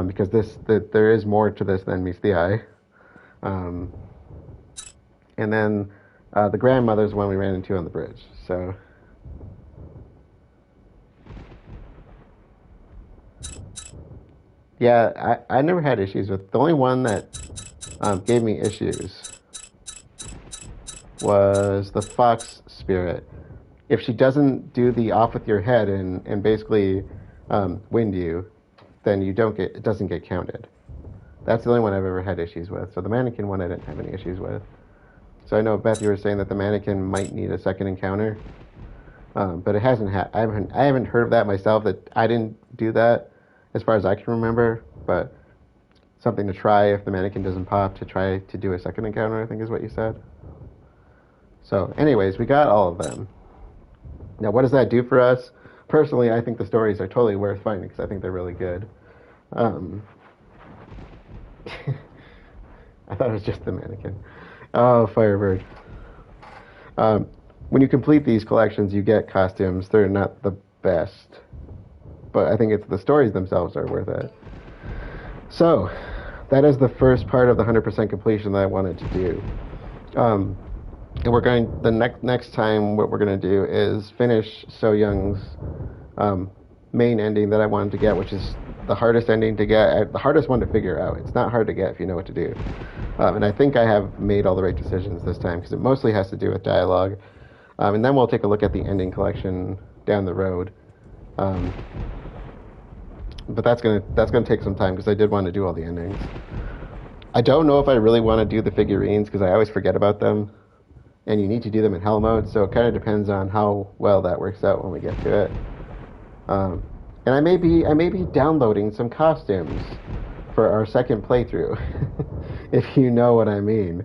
because there is more to this than meets the eye. And then the grandmother's one we ran into on the bridge. So yeah, I never had issues with. The only one that gave me issues was the fox spirit. If she doesn't do the off with your head and basically wind you, then it doesn't get counted. That's the only one I've ever had issues with. So the mannequin one I didn't have any issues with. So I know, Beth, you were saying that the mannequin might need a second encounter, but it hasn't. I haven't heard of that myself. That I didn't do that, as far as I can remember. But something to try if the mannequin doesn't pop, to try to do a second encounter, I think is what you said. So, anyways, we got all of them. Now, what does that do for us? Personally, I think the stories are totally worth finding because I think they're really good. I thought it was just the mannequin. Oh, Firebird. When you complete these collections, you get costumes. They're not the best, but I think it's the stories themselves are worth it. So, that is the first part of the 100% completion that I wanted to do. And we're going, the next time what we're going to do is finish So Young's main ending that I wanted to get, which is the hardest ending to get, the hardest one to figure out. It's not hard to get if you know what to do. And I think I have made all the right decisions this time, because it mostly has to do with dialogue. And then we'll take a look at the ending collection down the road. But that's gonna take some time, because I did want to do all the endings. I don't know if I really want to do the figurines, because I always forget about them. And you need to do them in hell mode, so it kind of depends on how well that works out when we get to it. And I may be downloading some costumes for our second playthrough. if you know what I mean.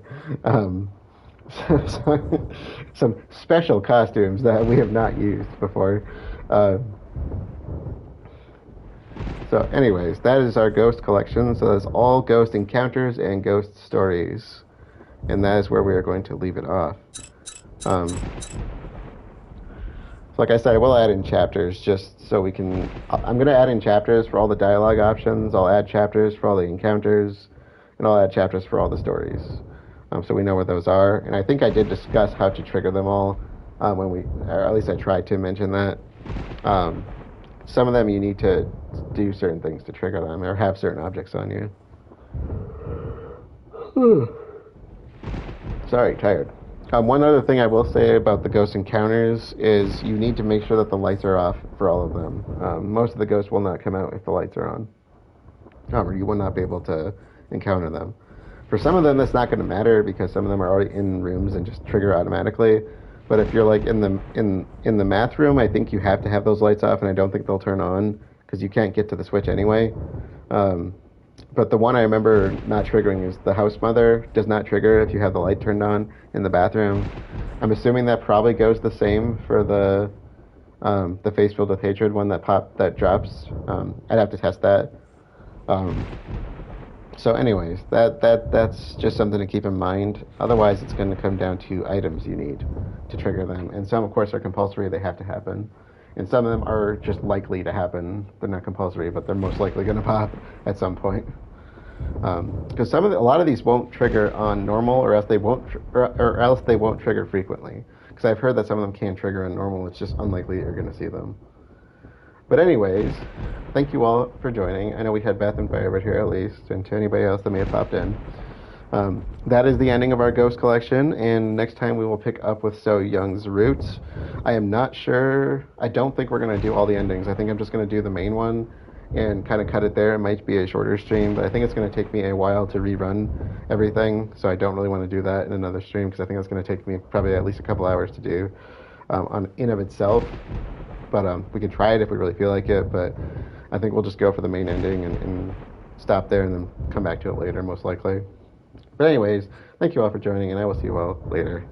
Some special costumes that we have not used before. So anyways, that is our ghost collection. So that's all ghost encounters and ghost stories. And that is where we are going to leave it off. So like I said, I will add in chapters just so we can... I'm going to add in chapters for all the dialogue options. I'll add chapters for all the encounters. And I'll add chapters for all the stories. So we know where those are. And I think I did discuss how to trigger them all when we... Or at least I tried to mention that. Some of them you need to do certain things to trigger them or have certain objects on you. Sorry, tired. One other thing I will say about the ghost encounters is you need to make sure that the lights are off for all of them. Most of the ghosts will not come out if the lights are on. Or you will not be able to encounter them. For some of them, that's not going to matter because some of them are already in rooms and just trigger automatically. But if you're like in the math room, I think you have to have those lights off, and I don't think they'll turn on because you can't get to the switch anyway. But the one I remember not triggering is the house mother does not trigger if you have the light turned on in the bathroom. I'm assuming that probably goes the same for the face filled with hatred one that drops. I'd have to test that. So anyways, that's just something to keep in mind. Otherwise, it's going to come down to items you need to trigger them. And some, of course, are compulsory. They have to happen. And some of them are just likely to happen. They're not compulsory, but they're most likely going to pop at some point. Because a lot of these won't trigger on normal, or else they won't trigger frequently. Because I've heard that some of them can trigger on normal. It's just unlikely you're going to see them. But anyways, thank you all for joining. I know we had Beth and Firebird here at least, and to anybody else that may have popped in. That is the ending of our ghost collection, and next time we will pick up with So Young's Roots. I am not sure. I don't think we're going to do all the endings. I think I'm just going to do the main one and kind of cut it there. It might be a shorter stream, but I think it's going to take me a while to rerun everything, so I don't really want to do that in another stream because I think it's going to take me probably at least a couple hours to do in of itself. But we can try it if we really feel like it, but I think we'll just go for the main ending and stop there and then come back to it later, most likely. But anyways, thank you all for joining, and I will see you all later.